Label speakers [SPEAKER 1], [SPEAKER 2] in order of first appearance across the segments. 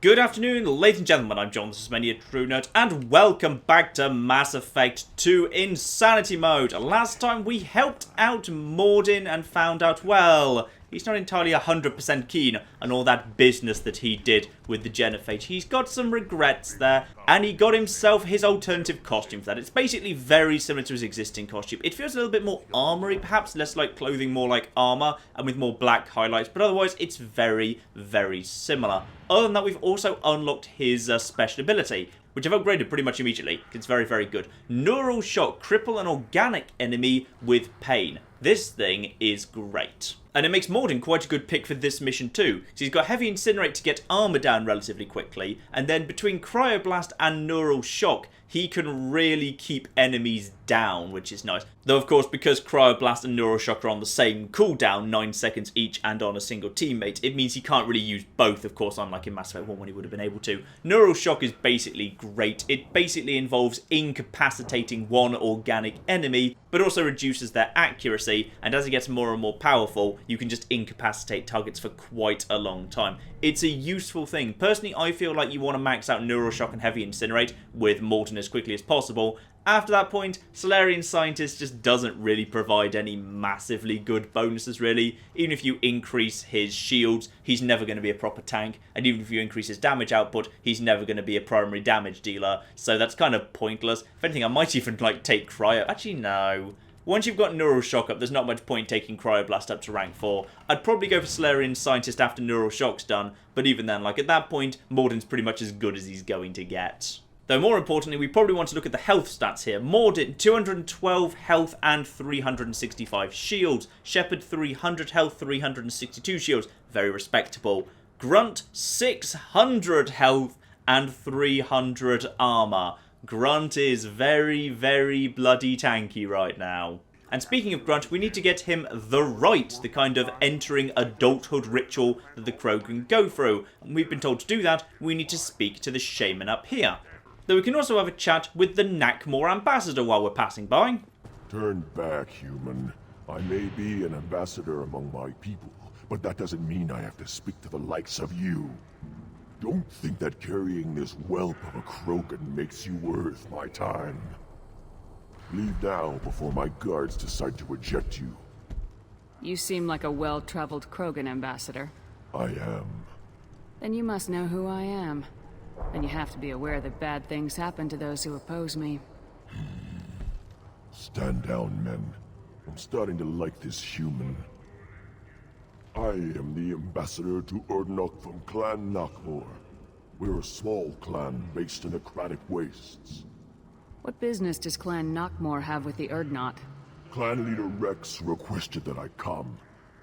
[SPEAKER 1] Good afternoon, ladies and gentlemen, I'm John, this is Many a True Nerd, and welcome back to Mass Effect 2 Insanity Mode. Last time we helped out Mordin and found out, well, he's not entirely 100% keen on all that business that he did with the Genophage. He's got some regrets there, and he got himself his alternative costume for that. It's basically very similar to his existing costume. It feels a little bit more armory, perhaps, less like clothing, more like armor, and with more black highlights, but otherwise it's very, very similar. Other than that, we've also unlocked his special ability, which I've upgraded pretty much immediately. It's very, very good. Neural Shock. Cripple an organic enemy with pain. This thing is great. And it makes Mordin quite a good pick for this mission too. So he's got Heavy Incinerate to get armor down relatively quickly, and then between Cryoblast and Neural Shock, he can really keep enemies down, which is nice. Though, of course, because Cryoblast and Neural Shock are on the same cooldown, 9 seconds each, and on a single teammate, it means he can't really use both, of course, unlike in Mass Effect 1 when he would have been able to. Neural Shock is basically great. It basically involves incapacitating one organic enemy, but also reduces their accuracy, and as he gets more and more powerful, you can just incapacitate targets for quite a long time. It's a useful thing. Personally, I feel like you want to max out Neural Shock and Heavy Incinerate with Mordin as quickly as possible. After that point, Salarian Scientist just doesn't really provide any massively good bonuses, really. Even if you increase his shields, he's never going to be a proper tank. And even if you increase his damage output, he's never going to be a primary damage dealer. So that's kind of pointless. If anything, I might even, take Cryo. Actually, no. Once you've got Neural Shock up, there's not much point taking Cryoblast up to rank 4. I'd probably go for Salarian Scientist after Neural Shock's done. But even then, at that point, Mordin's pretty much as good as he's going to get. Though more importantly, we probably want to look at the health stats here. Mordin, 212 health and 365 shields. Shepard, 300 health, 362 shields. Very respectable. Grunt, 600 health and 300 armor. Grunt is very, very bloody tanky right now. And speaking of Grunt, we need to get him the Rite, the kind of entering adulthood ritual that the Crow can go through. And we've been told to do that, we need to speak to the shaman up here. Though we can also have a chat with the Nakmor ambassador while we're passing by.
[SPEAKER 2] Turn back, human. I may be an ambassador among my people, but that doesn't mean I have to speak to the likes of you. Don't think that carrying this whelp of a Krogan makes you worth my time. Leave now before my guards decide to eject you.
[SPEAKER 3] You seem like a well-traveled Krogan ambassador.
[SPEAKER 2] I am.
[SPEAKER 3] Then you must know who I am. And you have to be aware that bad things happen to those who oppose me.
[SPEAKER 2] Stand down, men. I'm starting to like this human. I am the ambassador to Urdnot from Clan Nakmor. We're a small clan based in the Kratic Wastes.
[SPEAKER 3] What business does Clan Nakmor have with the Urdnot?
[SPEAKER 2] Clan leader Rex requested that I come.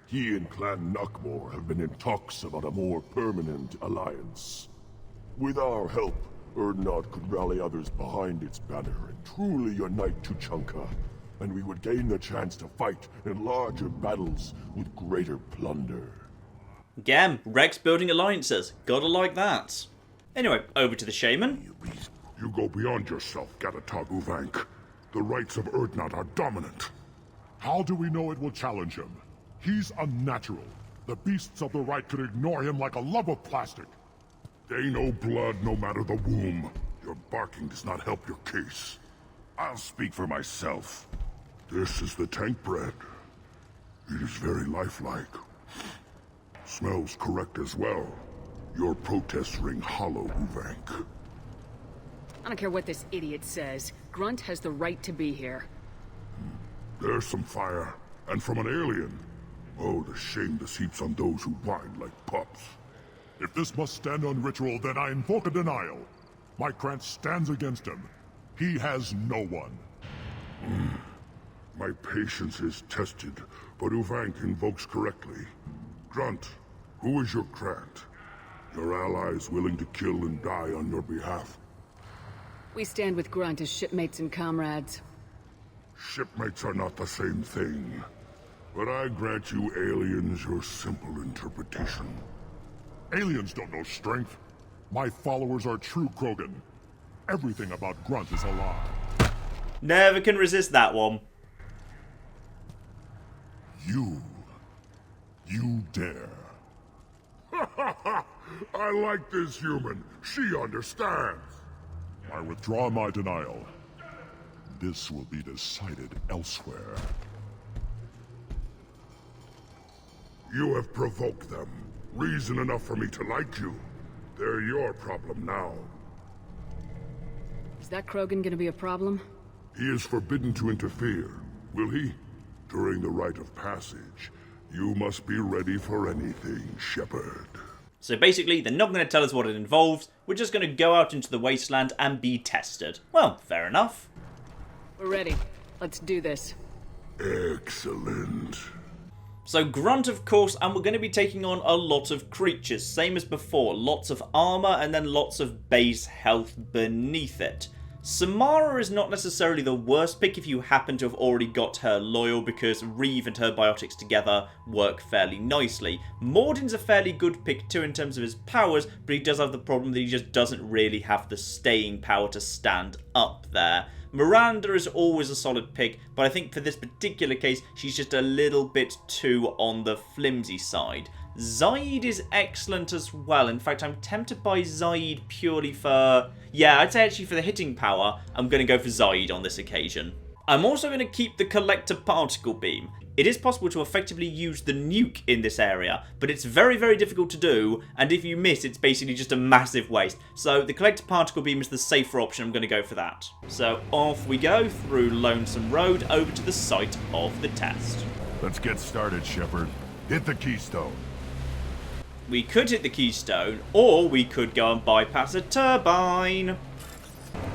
[SPEAKER 2] He and Clan Nakmor have been in talks about a more permanent alliance. With our help, Urdnot could rally others behind its banner and truly unite Tuchanka, and we would gain the chance to fight in larger battles with greater plunder.
[SPEAKER 1] Gam, Rex building alliances. Gotta like that. Anyway, over to the shaman.
[SPEAKER 4] You go beyond yourself, Gatatog Uvank. The rights of Urdnot are dominant. How do we know it will challenge him? He's unnatural. The beasts of the Rite could ignore him like a lump of plastic. They know blood no matter the womb. Your barking does not help your case. I'll speak for myself. This is the tank bread. It is very lifelike. Smells correct as well. Your protests ring hollow, Uvank.
[SPEAKER 3] I don't care what this idiot says. Grunt has the right to be here.
[SPEAKER 4] There's some fire, and from an alien. Oh, the shame this heaps on those who whine like pups. If this must stand on ritual, then I invoke a denial. My Krantz stands against him. He has no one. My patience is tested, but Uvank invokes correctly. Grunt, who is your Krant? Your allies willing to kill and die on your behalf?
[SPEAKER 3] We stand with Grunt as shipmates and comrades.
[SPEAKER 4] Shipmates are not the same thing. But I grant you aliens your simple interpretation. Aliens don't know strength. My followers are true Krogan. Everything about Grunt is a lie.
[SPEAKER 1] Never can resist that one.
[SPEAKER 4] You dare. I like this human. She understands. I withdraw my denial. This will be decided elsewhere. You have provoked them. Reason enough for me to like you. They're your problem now.
[SPEAKER 3] Is that Krogan gonna be a problem?
[SPEAKER 4] He is forbidden to interfere, will he? During the rite of passage, you must be ready for anything, Shepard.
[SPEAKER 1] So basically, they're not going to tell us what it involves. We're just going to go out into the wasteland and be tested. Well, fair enough.
[SPEAKER 3] We're ready. Let's do this.
[SPEAKER 4] Excellent.
[SPEAKER 1] So Grunt, of course, and we're going to be taking on a lot of creatures. Same as before. Lots of armor and then lots of base health beneath it. Samara is not necessarily the worst pick if you happen to have already got her loyal, because Reeve and her biotics together work fairly nicely. Mordin's a fairly good pick too in terms of his powers, but he does have the problem that he just doesn't really have the staying power to stand up there. Miranda is always a solid pick, but I think for this particular case, she's just a little bit too on the flimsy side. Zaid is excellent as well. In fact, I'm tempted by Zaid purely for... yeah, I'd say actually for the hitting power, I'm going to go for Zaid on this occasion. I'm also going to keep the Collector Particle Beam. It is possible to effectively use the nuke in this area, but it's very, very difficult to do, and if you miss, it's basically just a massive waste. So the Collector Particle Beam is the safer option. I'm going to go for that. So off we go through Lonesome Road over to the site of the test.
[SPEAKER 4] Let's get started, Shepard. Hit the keystone.
[SPEAKER 1] We could hit the keystone, or we could go and bypass a turbine.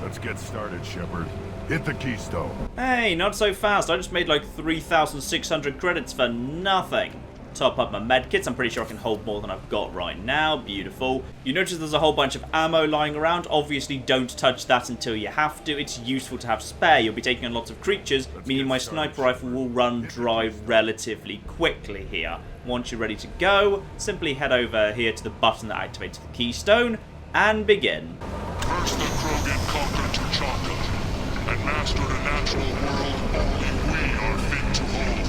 [SPEAKER 4] Let's get started, Shepard. Hit the keystone.
[SPEAKER 1] Hey, not so fast. I just made like 3,600 credits for nothing. Top up my medkits. I'm pretty sure I can hold more than I've got right now. Beautiful. You notice there's a whole bunch of ammo lying around. Obviously, don't touch that until you have to. It's useful to have spare. You'll be taking on lots of creatures, meaning my sniper rifle will run dry relatively quickly here. Once you're ready to go, simply head over here to the button that activates the keystone and begin.
[SPEAKER 4] First the Krogan conquered T'Chaka and mastered a natural world only we are fit to hold.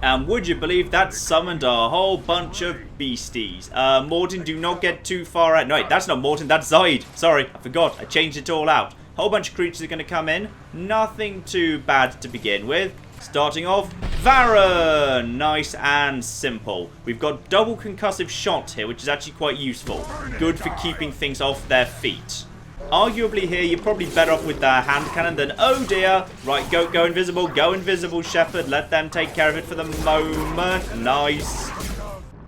[SPEAKER 1] And would you believe that summoned a whole bunch of beasties? Mordin, do not get too far out. No, wait, that's not Mordin, that's Zaid. Sorry, I forgot. I changed it all out. Whole bunch of creatures are going to come in. Nothing too bad to begin with. Starting off, Varren. Nice and simple. We've got double concussive shot here, which is actually quite useful. Good for keeping things off their feet. Arguably here, you're probably better off with their hand cannon than... oh dear. Right, go invisible. Go invisible, Shepard. Let them take care of it for the moment. Nice.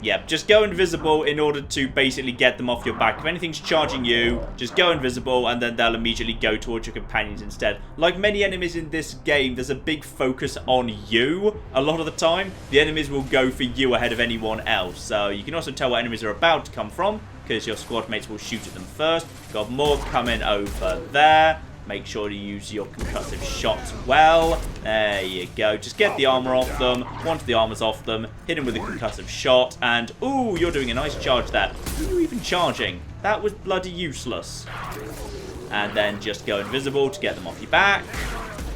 [SPEAKER 1] Yep, just go invisible in order to basically get them off your back. If anything's charging you, just go invisible and then they'll immediately go towards your companions instead. Like many enemies in this game, there's a big focus on you. A lot of the time, the enemies will go for you ahead of anyone else. So you can also tell what enemies are about to come from, because your squad mates will shoot at them first. Got more coming over there. Make sure to use your concussive shots well. There you go. Just get the armor off them. Once the armor's off them, hit them with a concussive shot. And, ooh, you're doing a nice charge there. Who are you even charging? That was bloody useless. And then just go invisible to get them off your back.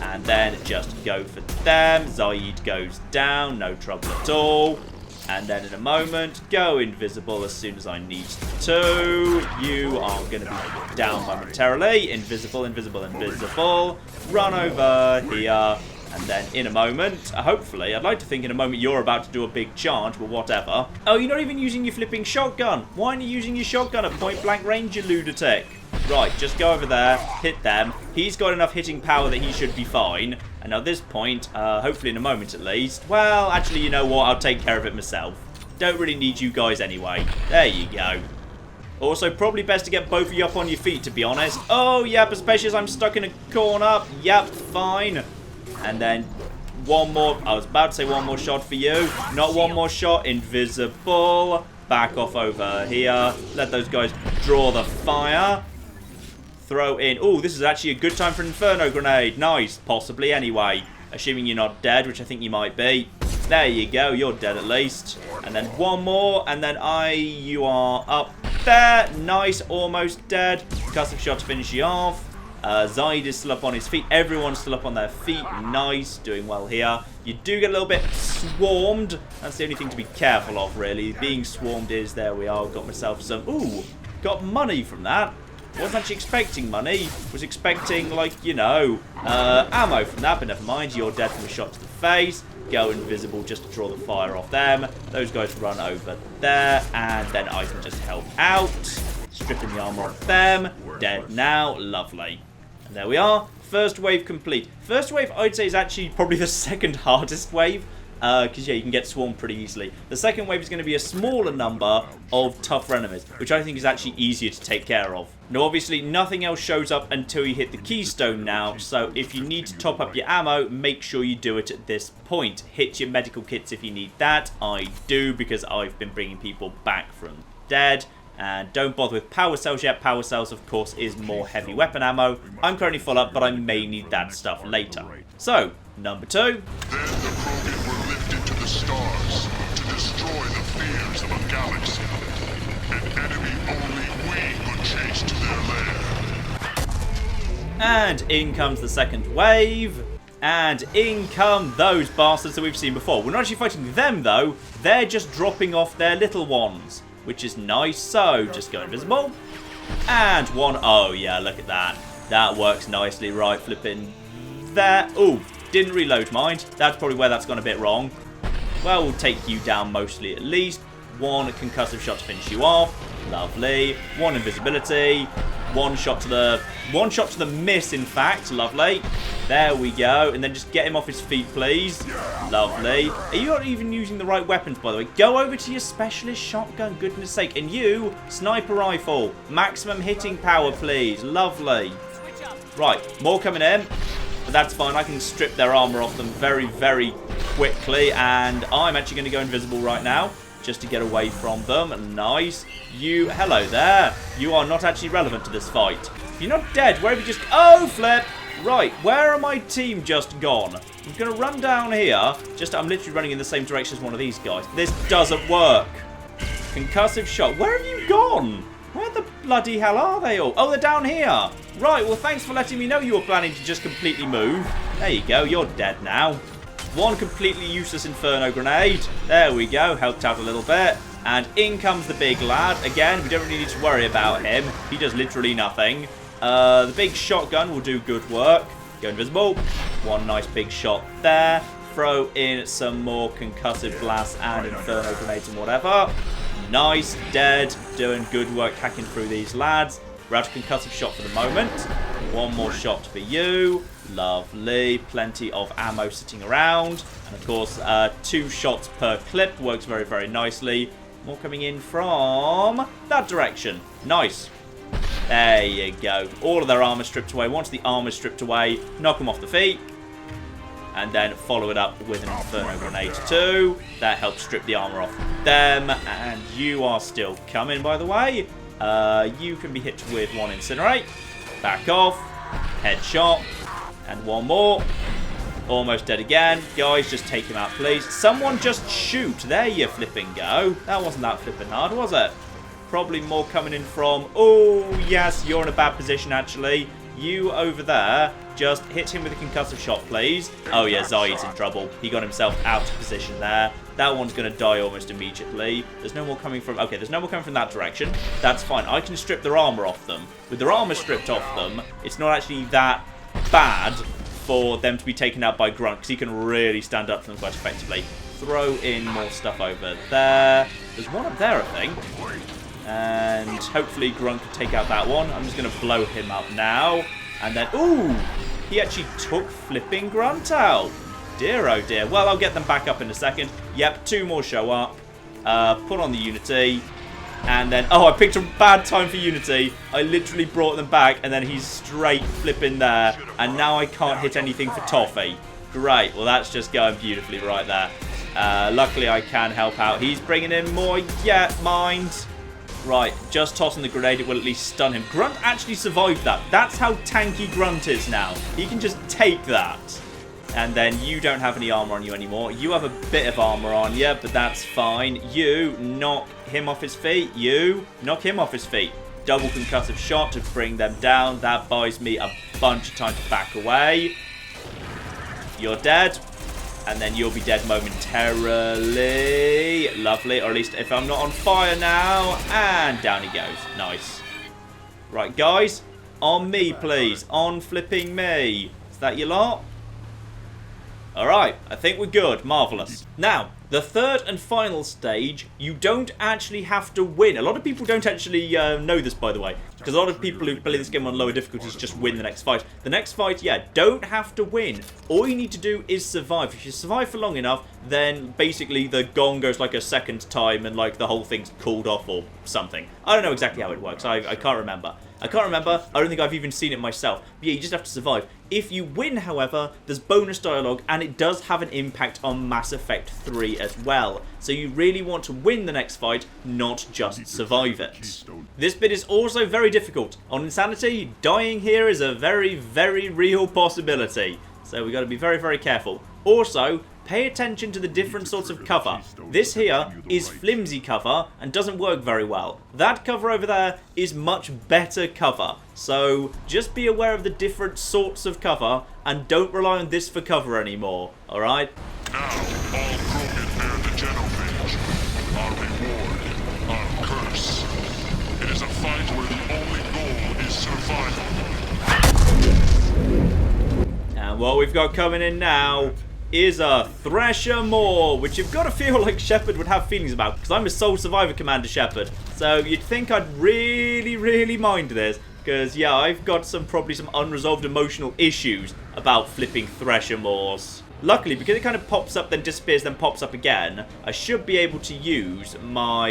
[SPEAKER 1] And then just go for them. Zaid goes down. No trouble at all. And then in a moment, go invisible as soon as I need to. You are going to be down momentarily. Invisible, invisible, invisible. Run over here. And then in a moment, hopefully, I'd like to think in a moment you're about to do a big charge, but whatever. Oh, you're not even using your flipping shotgun. Why aren't you using your shotgun at point blank range, you lunatic? Right, just go over there, hit them. He's got enough hitting power that he should be fine. And at this point, hopefully in a moment at least, well, actually, you know what? I'll take care of it myself. Don't really need you guys anyway. There you go. Also, probably best to get both of you up on your feet, to be honest. Oh, yep, especially as I'm stuck in a corner. Yep, fine. And then one more. I was about to say one more shot for you. Not one more shot. Invisible. Back off over here. Let those guys draw the fire. Throw in. Oh, this is actually a good time for an Inferno Grenade. Nice. Possibly anyway. Assuming you're not dead, which I think you might be. There you go. You're dead at least. And then one more. And then you are up there. Nice. Almost dead. Concussive shot to finish you off. Zaid is still up on his feet. Everyone's still up on their feet. Nice. Doing well here. You do get a little bit swarmed. That's the only thing to be careful of, really. Being swarmed is... There we are. Got myself some... Ooh. Got money from that. Wasn't actually expecting money. Was expecting, like, you know, ammo from that. But never mind. You're dead from a shot to the face. Go invisible just to draw the fire off them. Those guys run over there. And then I can just help out. Stripping the armor off them. Dead now. Lovely. And there we are. First wave complete. First wave, I'd say, is actually probably the second hardest wave. Because, yeah, you can get swarmed pretty easily. The second wave is going to be a smaller number of tougher enemies, which I think is actually easier to take care of. Now, obviously, nothing else shows up until you hit the keystone now, so if you need to top up your ammo, make sure you do it at this point. Hit your medical kits if you need that. I do, because I've been bringing people back from dead. And don't bother with power cells yet. Power cells, of course, is more heavy weapon ammo. I'm currently full up, but I may need that stuff later. So, number 2.
[SPEAKER 4] Then the Krogan were lifted to the stars to destroy the fears of a galaxy. An enemy only we could chase to their lair.
[SPEAKER 1] And in comes the second wave. And in come those bastards that we've seen before. We're not actually fighting them, though. They're just dropping off their little ones, which is nice. So, just go invisible. And one. Oh, yeah, look at that. That works nicely. Right, flipping there. Ooh, didn't reload, mind. That's probably where that's gone a bit wrong. Well, we'll take you down mostly at least. One concussive shot to finish you off. Lovely. One invisibility. One shot to the miss, in fact. Lovely. There we go. And then just get him off his feet, please. Lovely. Are you not even using the right weapons, by the way? Go over to your specialist shotgun, goodness sake. And you, sniper rifle. Maximum hitting power, please. Lovely. Right, more coming in. But that's fine. I can strip their armor off them very, very quickly. And I'm actually going to go invisible right now, just to get away from them. Nice. You, hello there. You are not actually relevant to this fight. You're not dead. Where have you just... Oh, flip. Right, where are my team just gone? I'm going to run down here. I'm literally running in the same direction as one of these guys. This doesn't work. Concussive shot. Where have you gone? Where the bloody hell are they all? Oh, they're down here. Right, well, thanks for letting me know you were planning to just completely move. There you go. You're dead now. One completely useless Inferno grenade. There we go. Helped out a little bit. And in comes the big lad. Again, we don't really need to worry about him. He does literally nothing. The big shotgun will do good work. Go invisible. One nice big shot there. Throw in some more concussive blasts and Inferno grenades and whatever. Nice. Dead. Doing good work hacking through these lads. We're out of concussive shot for the moment. One more shot for you. Lovely. Plenty of ammo sitting around. And of course, 2 shots per clip works very, very nicely. More coming in from that direction. Nice. There you go. All of their armor stripped away. Once the armor stripped away, knock them off the feet. And then follow it up with an Inferno grenade too. That helps strip the armor off them. And you are still coming, by the way. You can be hit with one Incinerate. Back off. Headshot. And one more. Almost dead again. Guys, just take him out, please. Someone just shoot. There you flipping go. That wasn't that flipping hard, was it? Probably more coming in from... Oh, yes, you're in a bad position, actually. You over there, just hit him with a concussive shot, please. Oh, yeah, Zaid's in trouble. He got himself out of position there. That one's going to die almost immediately. There's no more coming from... Okay, there's no more coming from that direction. That's fine. I can strip their armor off them. With their armor stripped off them, it's not actually that bad for them to be taken out by Grunt, because he can really stand up to them quite effectively. Throw in more stuff over there. There's one up there, I think. And hopefully Grunt can take out that one. I'm just going to blow him up now. And then, ooh, he actually took flipping Grunt out. Dear, oh dear. Well, I'll get them back up in a second. Yep, 2 more show up. Put on the Unity. And then, oh, I picked a bad time for Unity. I literally brought them back, and then he's straight flipping there. And now I can't hit anything for Toffee. Great. Well, that's just going beautifully right there. Luckily, I can help out. He's bringing in more. Yeah, mind. Right, just tossing the grenade, it will at least stun him. Grunt actually survived that. That's how tanky Grunt is now. He can just take that. And then you don't have any armor on you anymore. You have a bit of armor on you, but that's fine. You knock him off his feet. You knock him off his feet. double concussive shot to bring them down. That buys me a bunch of time to back away. You're dead. And then you'll be dead momentarily. Lovely. Or at least if I'm not on fire now. And down he goes. Nice. Right, guys. On me, please. On flipping me. Is that your lot? Alright. I think we're good. Marvellous. Now, the third and final stage, you don't actually have to win. A lot of people don't actually know this, by the way. Because a lot of people who play this game on lower difficulties just win the next fight. The next fight, yeah, don't have to win. All you need to do is survive. If you survive for long enough, then basically the gong goes like a second time and like the whole thing's called off or something. I don't know exactly how it works. I can't remember. I don't think I've even seen it myself. But yeah, you just have to survive. If you win, however, there's bonus dialogue, and it does have an impact on Mass Effect 3 as well. So you really want to win the next fight, not just survive it. This bit is also very difficult. On Insanity, dying here is a very, very real possibility. So we've got to be very, very careful. Also, pay attention to the different sorts of cover. This here is flimsy cover and doesn't work very well. That cover over there is much better cover. So just be aware of the different sorts of cover and don't rely on this for cover anymore. Alright?
[SPEAKER 4] Now, all Krogan bear the genophage. Our reward, our curse. It is a fight where the only goal is survival.
[SPEAKER 1] And what we've got coming in now is a Thresher Maw, which you've got to feel like Shepard would have feelings about, because I'm a sole survivor, Commander Shepard. So you'd think I'd really, really mind this, because yeah, I've got probably some unresolved emotional issues about flipping Thresher Maws. Luckily, because it kind of pops up, then disappears, then pops up again, I should be able to use my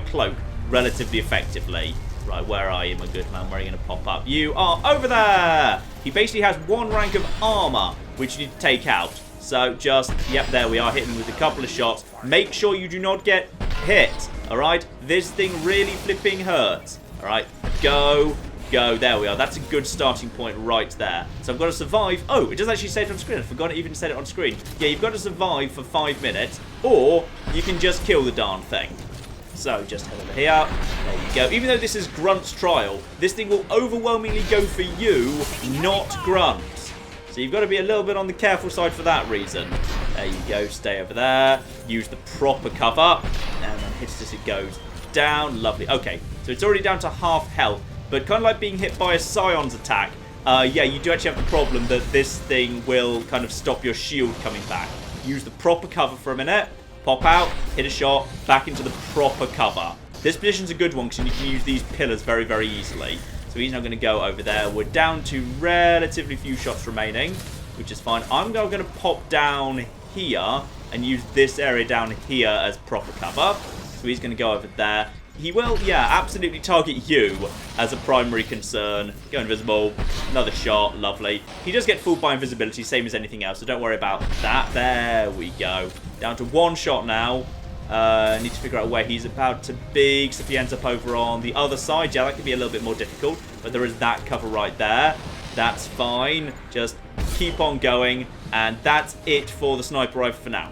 [SPEAKER 1] cloak relatively effectively. Right, where are you, my good man? Where are you going to pop up? You are over there! He basically has 1 rank of armor, which you need to take out. So just, yep, there we are, hitting with a couple of shots. Make sure you do not get hit, alright? This thing really flipping hurts. Alright, go, there we are. That's a good starting point right there. So I've got to survive. Oh, it does actually say it on screen. I forgot it even said it on screen. Yeah, you've got to survive for 5 minutes, or you can just kill the darn thing. So, just head over here. There you go. Even though this is Grunt's trial, this thing will overwhelmingly go for you, not Grunt. So you've got to be a little bit on the careful side for that reason. There you go. Stay over there. Use the proper cover. And then hit it as it goes down. Lovely. Okay, so it's already down to half health. But kind of like being hit by a Scion's attack, yeah, you do actually have the problem that this thing will kind of stop your shield coming back. Use the proper cover for a minute. Pop out, hit a shot, back into the proper cover. This position's a good one because you can use these pillars very, very easily. So he's now going to go over there. We're down to relatively few shots remaining, which is fine. I'm now going to pop down here and use this area down here as proper cover. So he's going to go over there. He will, yeah, absolutely target you as a primary concern. Go invisible. Another shot. Lovely. He does get fooled by invisibility, same as anything else, so don't worry about that. There we go. Down to 1 shot now. Need to figure out where he's about to be, because if he ends up over on the other side, yeah, that could be a little bit more difficult. But there is that cover right there. That's fine. Just keep on going. And that's it for the sniper rifle for now.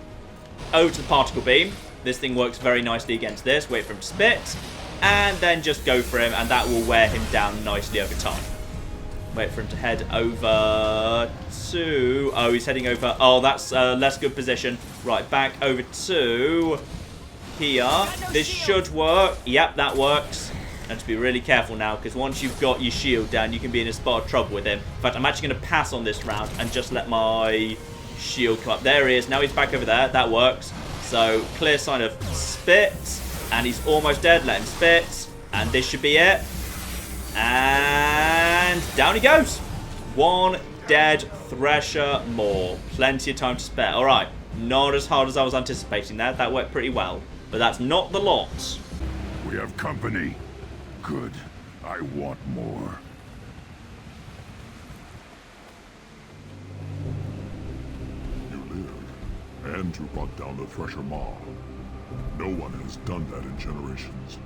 [SPEAKER 1] Over to the particle beam. This thing works very nicely against this. Wait for him to spit. And then just go for him. And that will wear him down nicely over time. Wait for him to head over to... Oh, he's heading over... Oh, that's a less good position. Right, back over to here. This should work. Yep, that works. And to be really careful now, because once you've got your shield down, you can be in a spot of trouble with him. In fact, I'm actually going to pass on this round and just let my shield come up. There he is. Now he's back over there. That works. So, clear sign of spit. And he's almost dead. Let him spit. And this should be it. And down he goes. 1 dead Thresher Maw. Plenty of time to spare. Alright. Not as hard as I was anticipating that. That worked pretty well. But that's not the lot.
[SPEAKER 4] We have company. Good. I want more. You live, and you brought down the Thresher Maw. No one has done that in generations.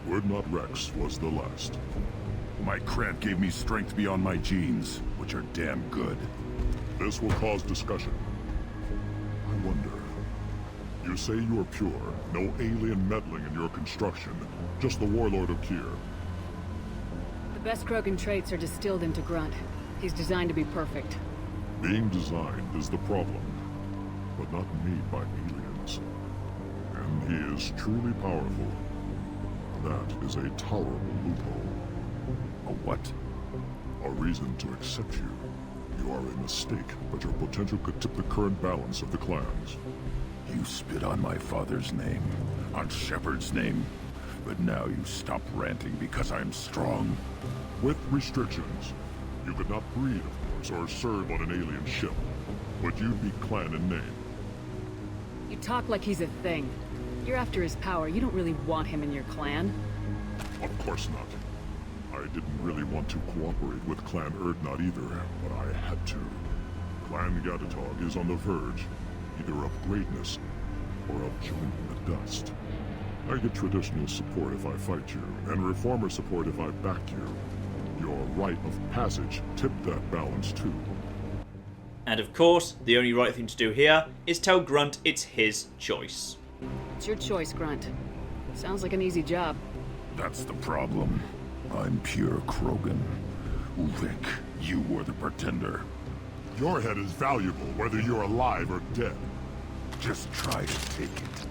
[SPEAKER 4] Urdnot Rex was the last. My cramp gave me strength beyond my genes, which are damn good. This will cause discussion. I wonder. You You say you are pure, no alien meddling in your construction, just the warlord of Kier.
[SPEAKER 3] The best Krogan traits are distilled into Grunt. He's designed to be perfect.
[SPEAKER 4] Being designed is the problem, but not made by aliens. And he is truly powerful. That is a tolerable loophole.
[SPEAKER 2] A what?
[SPEAKER 4] A reason to accept you. You are a mistake, but your potential could tip the current balance of the clans.
[SPEAKER 2] You spit on my father's name, on Shepard's name, but now you stop ranting because I'm strong.
[SPEAKER 4] With restrictions. You could not breed, of course, or serve on an alien ship, but you'd be clan in name.
[SPEAKER 3] You talk like he's a thing. You're after his power. You don't really want him in your clan.
[SPEAKER 4] Of course not. I didn't really want to cooperate with Clan Urdnot either, but I had to. Clan Gatatog is on the verge, either of greatness or of joining the dust. I get traditional support if I fight you, and reformer support if I back you. Your rite of passage tipped that balance too.
[SPEAKER 1] And of course, the only right thing to do here is tell Grunt it's his choice.
[SPEAKER 3] It's your choice, Grunt. Sounds like an easy job.
[SPEAKER 2] That's the problem. I'm pure Krogan. Ulvik, you were the pretender.
[SPEAKER 4] Your head is valuable whether you're alive or dead.
[SPEAKER 2] Just try to take it.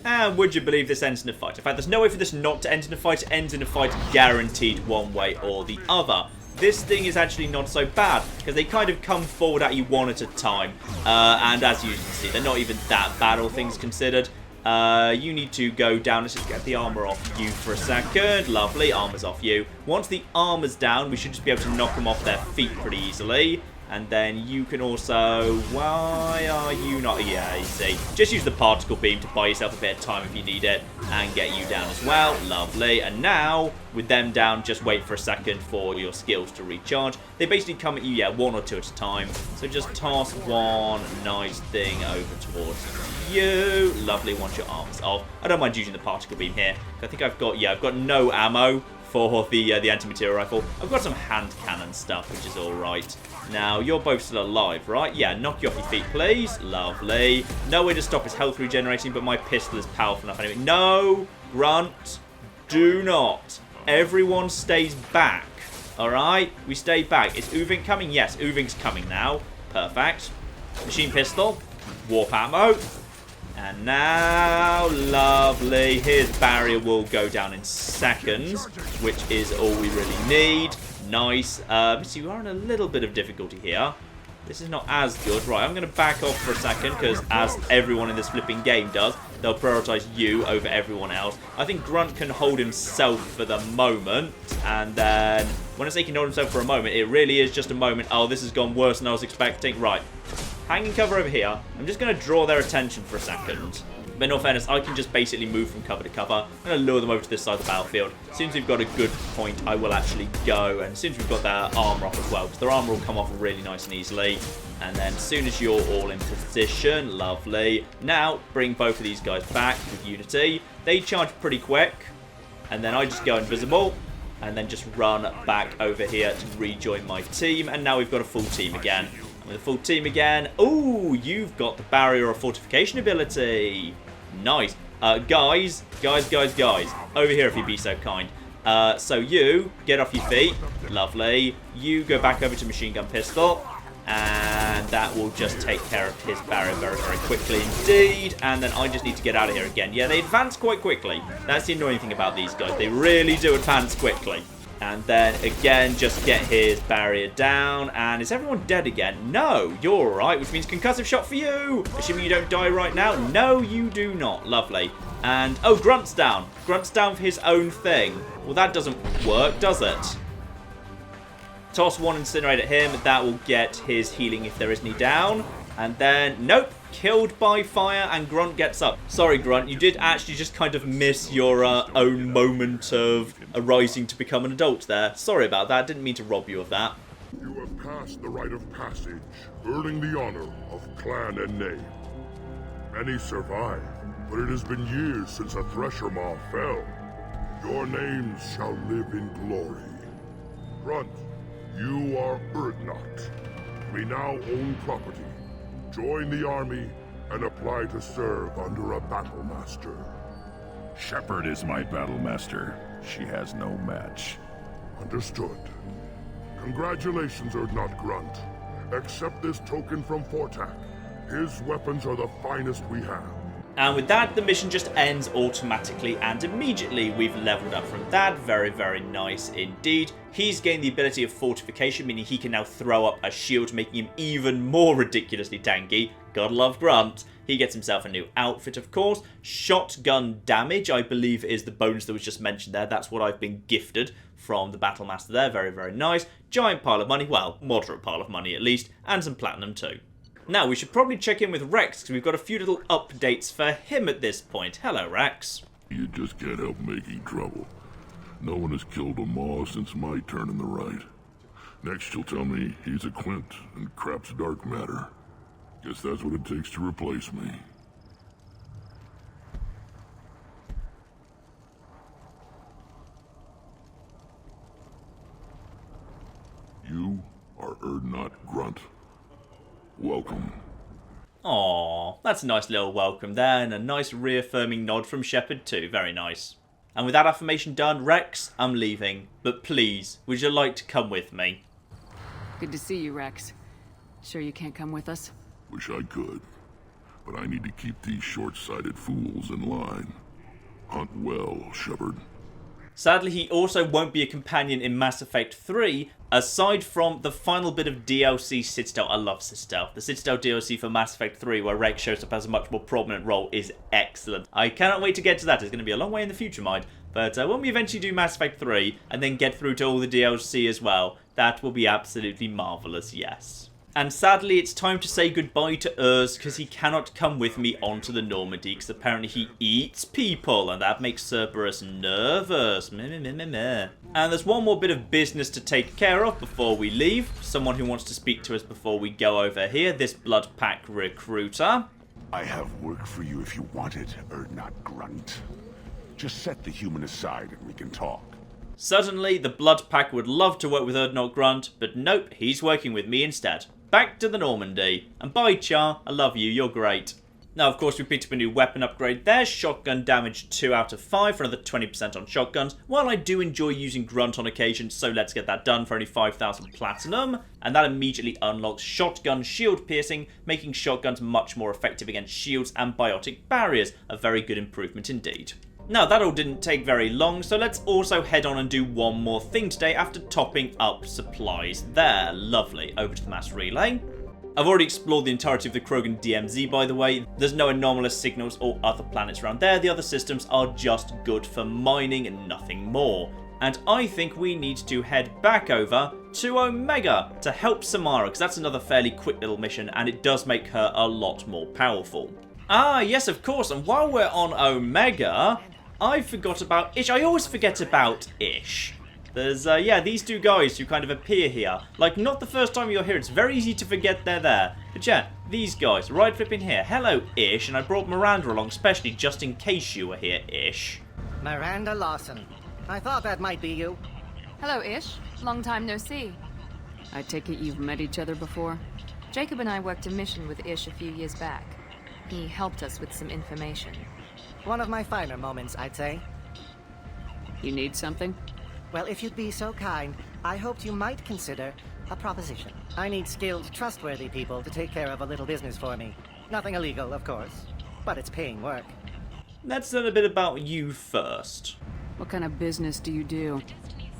[SPEAKER 1] And would you believe this ends in a fight? In fact, there's no way for this not to end in a fight. It ends in a fight guaranteed one way or the other. This thing is actually not so bad, because they kind of come forward at you one at a time. And as you can see, they're not even that bad, all things considered. You need to go down. Let's just get the armor off you for a second. Lovely, armor's off you. Once the armor's down, we should just be able to knock them off their feet pretty easily. And then you can also... Why are you not... Yeah, you see. Just use the particle beam to buy yourself a bit of time if you need it. And get you down as well. Lovely. And now, with them down, just wait for a second for your skills to recharge. They basically come at you, yeah, one or two at a time. So just toss one nice thing over towards you. Lovely, once your armor's off. I don't mind using the particle beam here. I think I've got... Yeah, I've got no ammo for the anti-material rifle. I've got some hand cannon stuff, which is alright. Now, you're both still alive, right? Yeah, knock you off your feet, please. Lovely. No way to stop his health regenerating, but my pistol is powerful enough anyway. No, Grunt, do not. Everyone stays back, alright? We stay back. Is Uvink coming? Yes, Uvink's coming now. Perfect. Machine pistol. Warp ammo. And now, lovely, his barrier will go down in seconds, which is all we really need. Nice. So we are in a little bit of difficulty here. This is not as good. Right, I'm going to back off for a second, because as everyone in this flipping game does, they'll prioritize you over everyone else. I think Grunt can hold himself for the moment, and then, when I say he can hold himself for a moment, it really is just a moment. Oh, this has gone worse than I was expecting. Right. Hanging cover over here. I'm just going to draw their attention for a second. But in all fairness, I can just basically move from cover to cover. I'm going to lure them over to this side of the battlefield. As soon as we've got a good point, I will actually go. And as soon as we've got their armor off as well, because their armor will come off really nice and easily. And then as soon as you're all in position, lovely. Now, bring both of these guys back with Unity. They charge pretty quick. And then I just go invisible. And then just run back over here to rejoin my team. And now we've got a full team again. With a full team again. Ooh, you've got the barrier or fortification ability. Nice. Guys. Over here if you'd be so kind. So you, get off your feet. Lovely. You go back over to machine gun pistol. And that will just take care of his barrier very, very quickly indeed. And then I just need to get out of here again. Yeah, they advance quite quickly. That's the annoying thing about these guys. They really do advance quickly. And then, again, just get his barrier down. And is everyone dead again? No, you're alright, which means concussive shot for you. Assuming you don't die right now. No, you do not. Lovely. And, oh, Grunt's down. Grunt's down for his own thing. Well, that doesn't work, does it? Toss one incinerate at him. That will get his healing if there is any down. And then, nope. Killed by fire, and Grunt gets up. Sorry, Grunt, you did actually just kind of miss your own moment of arising to become an adult there. Sorry about that. Didn't mean to rob you of that.
[SPEAKER 4] You have passed the rite of passage, earning the honor of clan and name. Many survive, but it has been years since a Thresher Maw fell. Your names shall live in glory. Grunt, you are Urdnot. We now own property. Join the army and apply to serve under a battle master.
[SPEAKER 5] Shepard is my battle master. She has no match.
[SPEAKER 4] Understood. Congratulations, Urdnot Grunt. Accept this token from Fortak. His weapons are the finest we have.
[SPEAKER 1] And with that, the mission just ends automatically, and immediately we've leveled up from that. Very, very nice indeed. He's gained the ability of fortification, meaning he can now throw up a shield, making him even more ridiculously tanky. Gotta love Grunt. He gets himself a new outfit, of course. Shotgun damage, I believe, is the bonus that was just mentioned there. That's what I've been gifted from the Battlemaster there. Very, very nice. Giant pile of money. Well, moderate pile of money at least. And some platinum too. Now, we should probably check in with Rex, because we've got a few little updates for him at this point. Hello, Rex.
[SPEAKER 4] You just can't help making trouble. No one has killed a Maw since my turn in the Rite. Next you'll tell me he's a Quint and crap's dark matter. Guess that's what it takes to replace me. You are Urdnot Grunt. Welcome.
[SPEAKER 1] Aww, that's a nice little welcome there, and a nice reaffirming nod from Shepard too. Very nice. And with that affirmation done, Rex, I'm leaving. But please, would you like to come with me?
[SPEAKER 3] Good to see you, Rex. Sure you can't come with us?
[SPEAKER 4] Wish I could, but I need to keep these short-sighted fools in line. Hunt well, Shepard.
[SPEAKER 1] Sadly, he also won't be a companion in Mass Effect 3, aside from the final bit of DLC Citadel. I love Citadel. The Citadel DLC for Mass Effect 3, where Rex shows up as a much more prominent role, is excellent. I cannot wait to get to that. It's going to be a long way in the future, mind. But when we eventually do Mass Effect 3, and then get through to all the DLC as well, that will be absolutely marvellous, yes. And sadly, it's time to say goodbye to Urs, because he cannot come with me onto the Normandy, because apparently he eats people, and that makes Cerberus nervous. And there's one more bit of business to take care of before we leave. Someone who wants to speak to us before we go over here, this Blood Pack recruiter.
[SPEAKER 6] I have work for you if you want it, Urdnot Grunt. Just set the human aside and we can talk.
[SPEAKER 1] Suddenly, the Blood Pack would love to work with Urdnot Grunt, but nope, he's working with me instead. Back to the Normandy. And bye, Char. I love you. You're great. Now, of course, we picked up a new weapon upgrade there. Shotgun damage 2 out of 5 for another 20% on shotguns. While I do enjoy using Grunt on occasion, so let's get that done for only 5,000 platinum. And that immediately unlocks shotgun shield piercing, making shotguns much more effective against shields and biotic barriers. A very good improvement indeed. Now, that all didn't take very long, so let's also head on and do one more thing today after topping up supplies there. Lovely. Over to the mass relay. I've already explored the entirety of the Krogan DMZ, by the way. There's no anomalous signals or other planets around there. The other systems are just good for mining and nothing more. And I think we need to head back over to Omega to help Samara, because that's another fairly quick little mission, and it does make her a lot more powerful. Ah, yes, of course, and while we're on Omega, I forgot about Ish. I always forget about Ish. There's, yeah, these two guys who kind of appear here. Like, not the first time you're here. It's very easy to forget they're there. But yeah, these guys, right flipping here. Hello, Ish, and I brought Miranda along, especially just in case you were here, Ish.
[SPEAKER 7] Miranda Lawson. I thought that might be you.
[SPEAKER 8] Hello, Ish. Long time no see.
[SPEAKER 3] I take it you've met each other before?
[SPEAKER 8] Jacob and I worked a mission with Ish a few years back. He helped us with some information.
[SPEAKER 7] One of my finer moments, I'd say.
[SPEAKER 3] You need something?
[SPEAKER 7] Well, if you'd be so kind, I hoped you might consider a proposition. I need skilled, trustworthy people to take care of a little business for me. Nothing illegal, of course, but it's paying work.
[SPEAKER 1] Let's learn a bit about you first.
[SPEAKER 3] What kind of business do you do?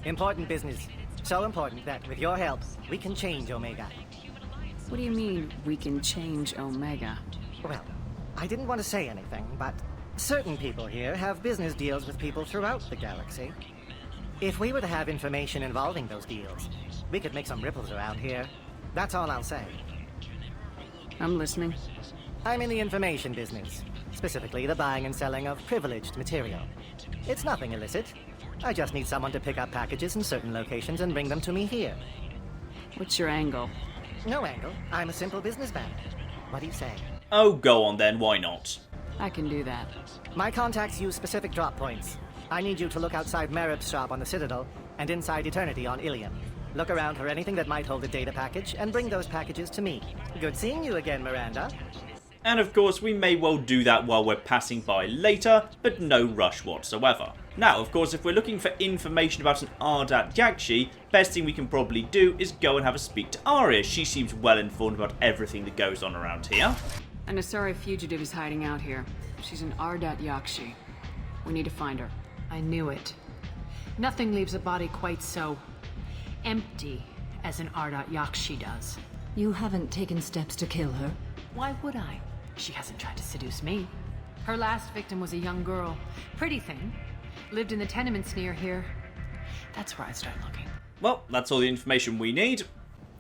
[SPEAKER 7] Important business. So important that, with your help, we can change Omega.
[SPEAKER 3] What do you mean, we can change Omega?
[SPEAKER 7] Well, I didn't want to say anything, but certain people here have business deals with people throughout the galaxy. If we were to have information involving those deals, we could make some ripples around here. That's all I'll say.
[SPEAKER 3] I'm listening.
[SPEAKER 7] I'm in the information business, specifically the buying and selling of privileged material. It's nothing illicit. I just need someone to pick up packages in certain locations and bring them to me here.
[SPEAKER 3] What's your angle?
[SPEAKER 7] No angle. I'm a simple businessman. What do you say?
[SPEAKER 1] Oh, go on then, why not?
[SPEAKER 3] I can do that.
[SPEAKER 7] My contacts use specific drop points. I need you to look outside Merib's shop on the Citadel and inside Eternity on Ilium. Look around for anything that might hold a data package and bring those packages to me. Good seeing you again, Miranda.
[SPEAKER 1] And of course, we may well do that while we're passing by later, but no rush whatsoever. Now, of course, if we're looking for information about an Ardat Yakshi, best thing we can probably do is go and have a speak to Arya. She seems well informed about everything that goes on around here.
[SPEAKER 3] An Asari fugitive is hiding out here. She's an Ardat Yakshi. We need to find her.
[SPEAKER 9] I knew it. Nothing leaves a body quite so empty as an Ardat Yakshi does.
[SPEAKER 10] You haven't taken steps to kill her?
[SPEAKER 9] Why would I? She hasn't tried to seduce me. Her last victim was a young girl. Pretty thing. Lived in the tenements near here. That's where I start looking.
[SPEAKER 1] Well, that's all the information we need.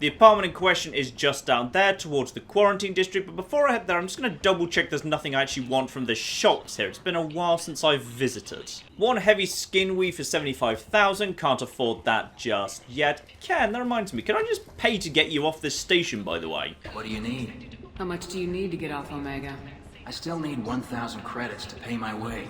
[SPEAKER 1] The apartment in question is just down there towards the quarantine district, but before I head there, I'm just going to double check there's nothing I actually want from the shops here. It's been a while since I've visited. One heavy skin weave for 75,000, can't afford that just yet. Kenn, that reminds me, can I just pay to get you off this station, by the way?
[SPEAKER 11] What do you need?
[SPEAKER 3] How much do you need to get off Omega?
[SPEAKER 11] I still need 1,000 credits to pay my way,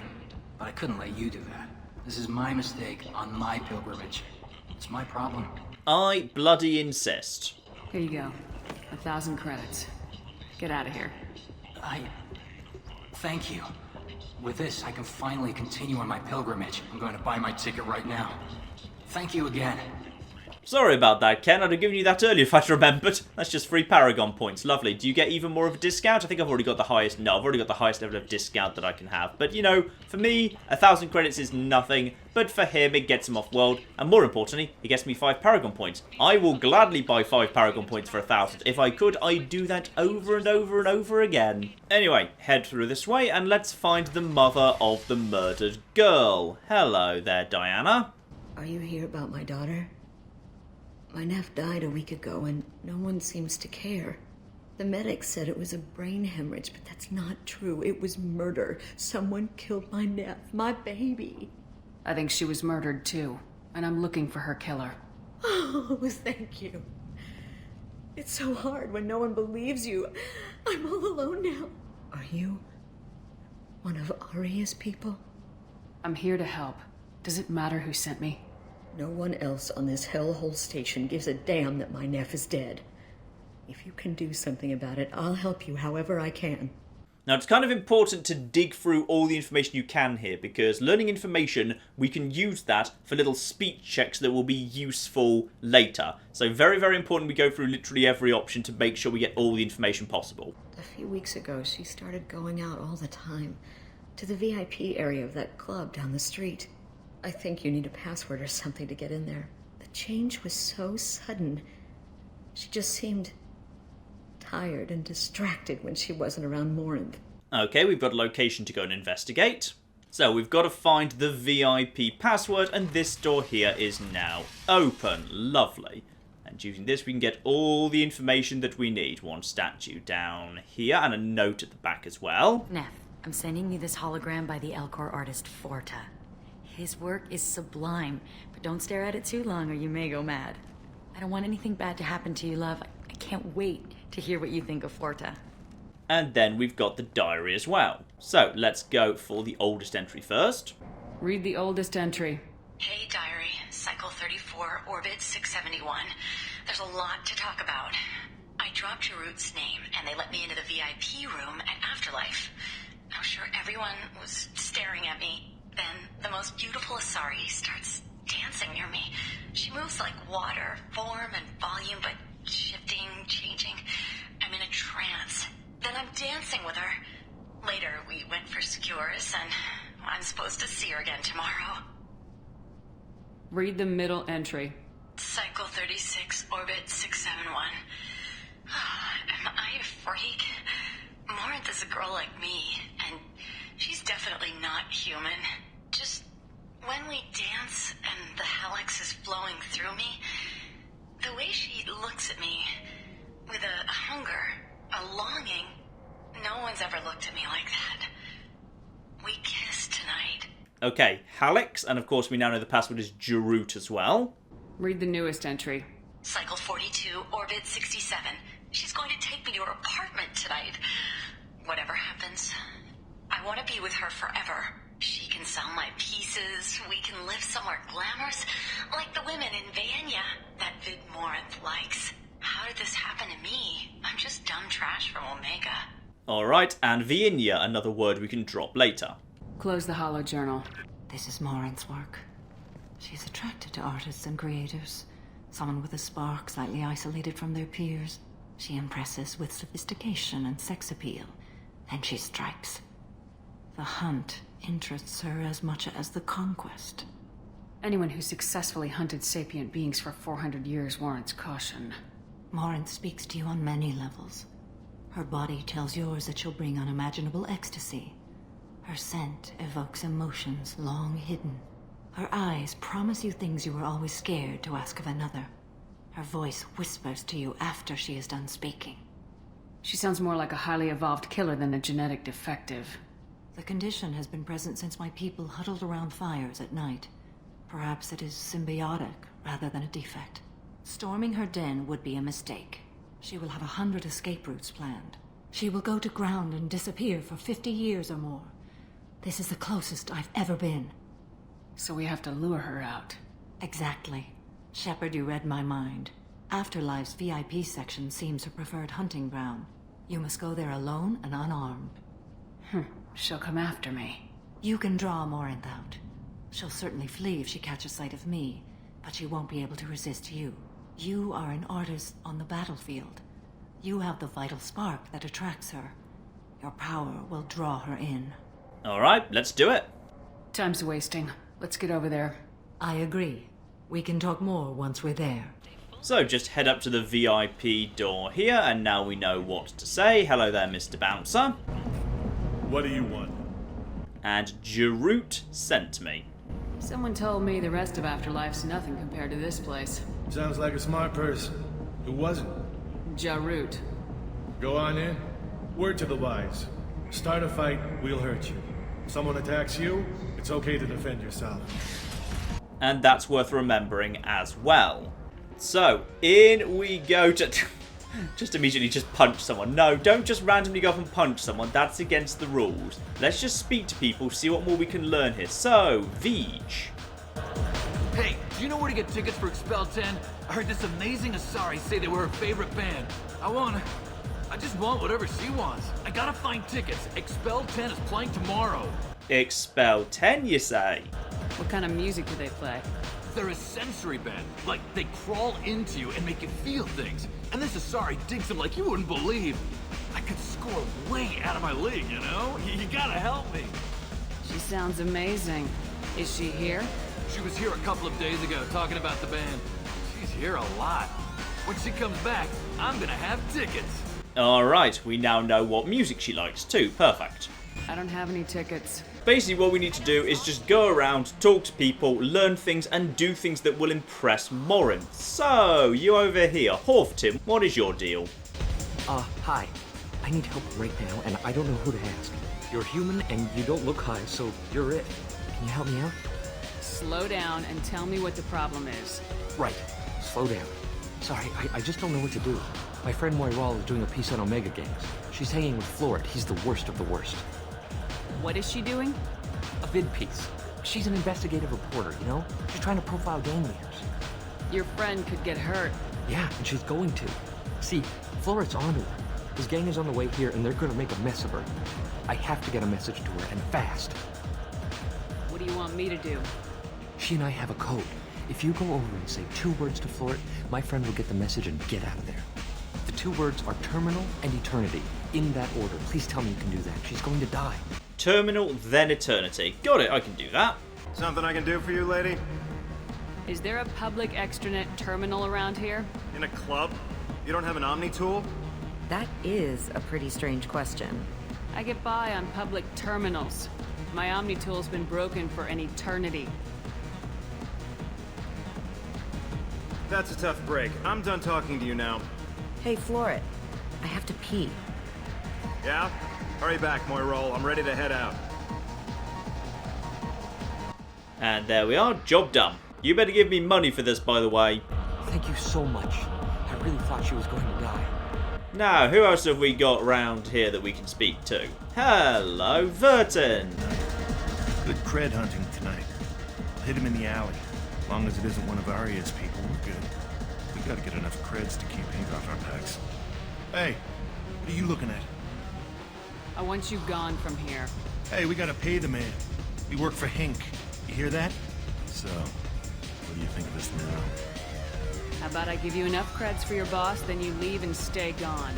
[SPEAKER 11] but I couldn't let you do that. This is my mistake on my pilgrimage. It's my problem.
[SPEAKER 1] I bloody insist.
[SPEAKER 3] Here you go. 1,000 credits. Get out of here.
[SPEAKER 11] Thank you. With this, I can finally continue on my pilgrimage. I'm going to buy my ticket right now. Thank you again.
[SPEAKER 1] Sorry about that, Kenn. I'd have given you that earlier if I'd remembered. That's just 3 Paragon points. Lovely. Do you get even more of a discount? I think I've already got the highest... No, I've already got the highest level of discount that I can have. But, you know, for me, 1,000 credits is nothing. But for him, it gets him off-world. And more importantly, it gets me 5 Paragon points. I will gladly buy 5 Paragon points for 1,000. If I could, I'd do that over and over and over again. Anyway, head through this way and let's find the mother of the murdered girl. Hello there, Diana.
[SPEAKER 10] Are you here about my daughter? My nephew died a week ago, and no one seems to care. The medics said it was a brain hemorrhage, but that's not true. It was murder. Someone killed my nephew, my baby.
[SPEAKER 3] I think she was murdered too, and I'm looking for her killer.
[SPEAKER 10] Oh, thank you. It's so hard when no one believes you. I'm all alone now. Are you one of Arya's people?
[SPEAKER 3] I'm here to help. Does it matter who sent me?
[SPEAKER 10] No one else on this hellhole station gives a damn that my nephew is dead. If you can do something about it, I'll help you however I can.
[SPEAKER 1] Now, it's kind of important to dig through all the information you can here, because learning information, we can use that for little speech checks that will be useful later. So very, very important we go through literally every option to make sure we get all the information possible.
[SPEAKER 10] A few weeks ago, she started going out all the time, to the VIP area of that club down the street. I think you need a password or something to get in there. The change was so sudden. She just seemed tired and distracted when she wasn't around Morinth.
[SPEAKER 1] Okay, we've got a location to go and investigate. So we've got to find the VIP password, and this door here is now open. Lovely. And using this, we can get all the information that we need. One statue down here, and a note at the back as well.
[SPEAKER 10] Neff, I'm sending you this hologram by the Elcor artist Forta. His work is sublime, but don't stare at it too long or you may go mad. I don't want anything bad to happen to you, love. I can't wait to hear what you think of Forta.
[SPEAKER 1] And then we've got the diary as well. So let's go for the oldest entry first.
[SPEAKER 3] Read the oldest entry.
[SPEAKER 12] Hey, diary. Cycle 34, orbit 671. There's a lot to talk about. I dropped Jarut's name, and they let me into the VIP room at Afterlife. I'm sure everyone was staring at me. Then the most beautiful Asari starts dancing near me. She moves like water, form and volume, but shifting, changing. I'm in a trance. Then I'm dancing with her. Later, we went for skewers, and I'm supposed to see her again tomorrow.
[SPEAKER 3] Read the middle entry.
[SPEAKER 12] Cycle 36, orbit 671. Am I a freak? Morinth is a girl like me, and she's definitely not human. Just when we dance and the helix is flowing through me, the way she looks at me with a hunger, a longing, no one's ever looked at me like that. We kissed tonight.
[SPEAKER 1] Okay, Halix, and of course we now know the password is Jarut as well.
[SPEAKER 3] Read the newest entry.
[SPEAKER 12] Cycle 42, orbit 67. She's going to take me to her apartment tonight. Whatever happens, I want to be with her forever. She can sell my pieces. We can live somewhere glamorous, like the women in Vanya that Vid Morinth likes. How did this happen to me? I'm just dumb trash from Omega.
[SPEAKER 1] Alright, and Viinya, another word we can drop later.
[SPEAKER 3] Close the hollow journal.
[SPEAKER 13] This is Morin's work. She's attracted to artists and creators. Someone with a spark, slightly isolated from their peers. She impresses with sophistication and sex appeal. Then she strikes. The hunt interests her as much as the conquest.
[SPEAKER 3] Anyone who successfully hunted sapient beings for 400 years warrants caution.
[SPEAKER 13] Morin speaks to you on many levels. Her body tells yours that she'll bring unimaginable ecstasy. Her scent evokes emotions long hidden. Her eyes promise you things you were always scared to ask of another. Her voice whispers to you after she is done speaking.
[SPEAKER 3] She sounds more like a highly evolved killer than a genetic defective.
[SPEAKER 13] The condition has been present since my people huddled around fires at night. Perhaps it is symbiotic rather than a defect. Storming her den would be a mistake. She will have 100 escape routes planned. She will go to ground and disappear for 50 years or more. This is the closest I've ever been.
[SPEAKER 3] So we have to lure her out.
[SPEAKER 13] Exactly. Shepard, you read my mind. Afterlife's VIP section seems her preferred hunting ground. You must go there alone and unarmed.
[SPEAKER 3] She'll come after me.
[SPEAKER 13] You can draw Morinth out. She'll certainly flee if she catches sight of me, but she won't be able to resist you. You are an artist on the battlefield. You have the vital spark that attracts her. Your power will draw her in.
[SPEAKER 1] Alright, let's do it.
[SPEAKER 3] Time's wasting. Let's get over there.
[SPEAKER 13] I agree. We can talk more once we're there.
[SPEAKER 1] So just head up to the VIP door here, and now we know what to say. Hello there, Mr. Bouncer.
[SPEAKER 14] What do you want?
[SPEAKER 1] And Jarut sent me.
[SPEAKER 3] Someone told me the rest of Afterlife's nothing compared to this place.
[SPEAKER 14] Sounds like a smart person. Who wasn't?
[SPEAKER 3] Jarut.
[SPEAKER 14] Go on in. Word to the wise. Start a fight, we'll hurt you. If someone attacks you, it's okay to defend yourself.
[SPEAKER 1] And that's worth remembering as well. So, in we go to... just immediately just punch someone. No, don't just randomly go up and punch someone. That's against the rules. Let's just speak to people, see what more we can learn here. So, Vij.
[SPEAKER 15] Hey, do you know where to get tickets for Expel 10? I heard this amazing Asari say they were her favorite band. I just want whatever she wants. I gotta find tickets. Expel 10 is playing tomorrow.
[SPEAKER 1] Expel 10, you say?
[SPEAKER 3] What kind of music do they play?
[SPEAKER 15] They're a sensory band. Like, they crawl into you and make you feel things. And this Asari digs them like you wouldn't believe. I could score way out of my league, you know? You gotta help me.
[SPEAKER 3] She sounds amazing. Is she here?
[SPEAKER 15] She was here a couple of days ago talking about the band. She's here a lot. When she comes back, I'm gonna have tickets.
[SPEAKER 1] Alright, we now know what music she likes too. Perfect.
[SPEAKER 3] I don't have any tickets.
[SPEAKER 1] Basically what we need to do is just go around, talk to people, learn things, and do things that will impress Morin. So, you over here, Horftim, what is your deal?
[SPEAKER 16] Hi. I need help right now, and I don't know who to ask. You're human, and you don't look high, so you're it. Can you help me out?
[SPEAKER 3] Slow down and tell me what the problem is.
[SPEAKER 16] Right. Slow down. Sorry, I just don't know what to do. My friend Moiral is doing a piece on Omega Games. She's hanging with Florid. He's the worst of the worst.
[SPEAKER 3] What is she doing?
[SPEAKER 16] A vid piece. She's an investigative reporter, you know? She's trying to profile gang leaders.
[SPEAKER 3] Your friend could get hurt.
[SPEAKER 16] Yeah, and she's going to. See, Florid's onto her. His gang is on the way here, and they're gonna make a mess of her. I have to get a message to her, and fast.
[SPEAKER 3] What do you want me to do?
[SPEAKER 16] She and I have a code. If you go over and say 2 words to Florid, my friend will get the message and get out of there. The 2 words are terminal and eternity. In that order. Please tell me you can do that. She's going to die.
[SPEAKER 1] Terminal, then eternity. Got it, I can do that.
[SPEAKER 17] Something I can do for you, lady?
[SPEAKER 3] Is there a public extranet terminal around here?
[SPEAKER 17] In a club? You don't have an Omni tool?
[SPEAKER 18] That is a pretty strange question.
[SPEAKER 3] I get by on public terminals. My Omni tool's been broken for an eternity.
[SPEAKER 17] That's a tough break. I'm done talking to you now.
[SPEAKER 18] Hey, Florid. I have to pee.
[SPEAKER 17] Yeah? Hurry back, Moiral. I'm ready to head out.
[SPEAKER 1] And there we are, job done. You better give me money for this, by the way.
[SPEAKER 16] Thank you so much. I really thought she was going to die.
[SPEAKER 1] Now, who else have we got round here that we can speak to? Hello, Verton.
[SPEAKER 19] Good cred hunting tonight. I'll hit him in the alley. As long as it isn't one of Arya's people, we're good. We gotta get enough creds to keep ink off our backs. Hey, what are you looking at?
[SPEAKER 3] I want you gone from here.
[SPEAKER 19] Hey, we gotta pay the man. We work for Hink. You hear that? So, what do you think of this mural?
[SPEAKER 3] How about I give you enough creds for your boss, then you leave and stay gone.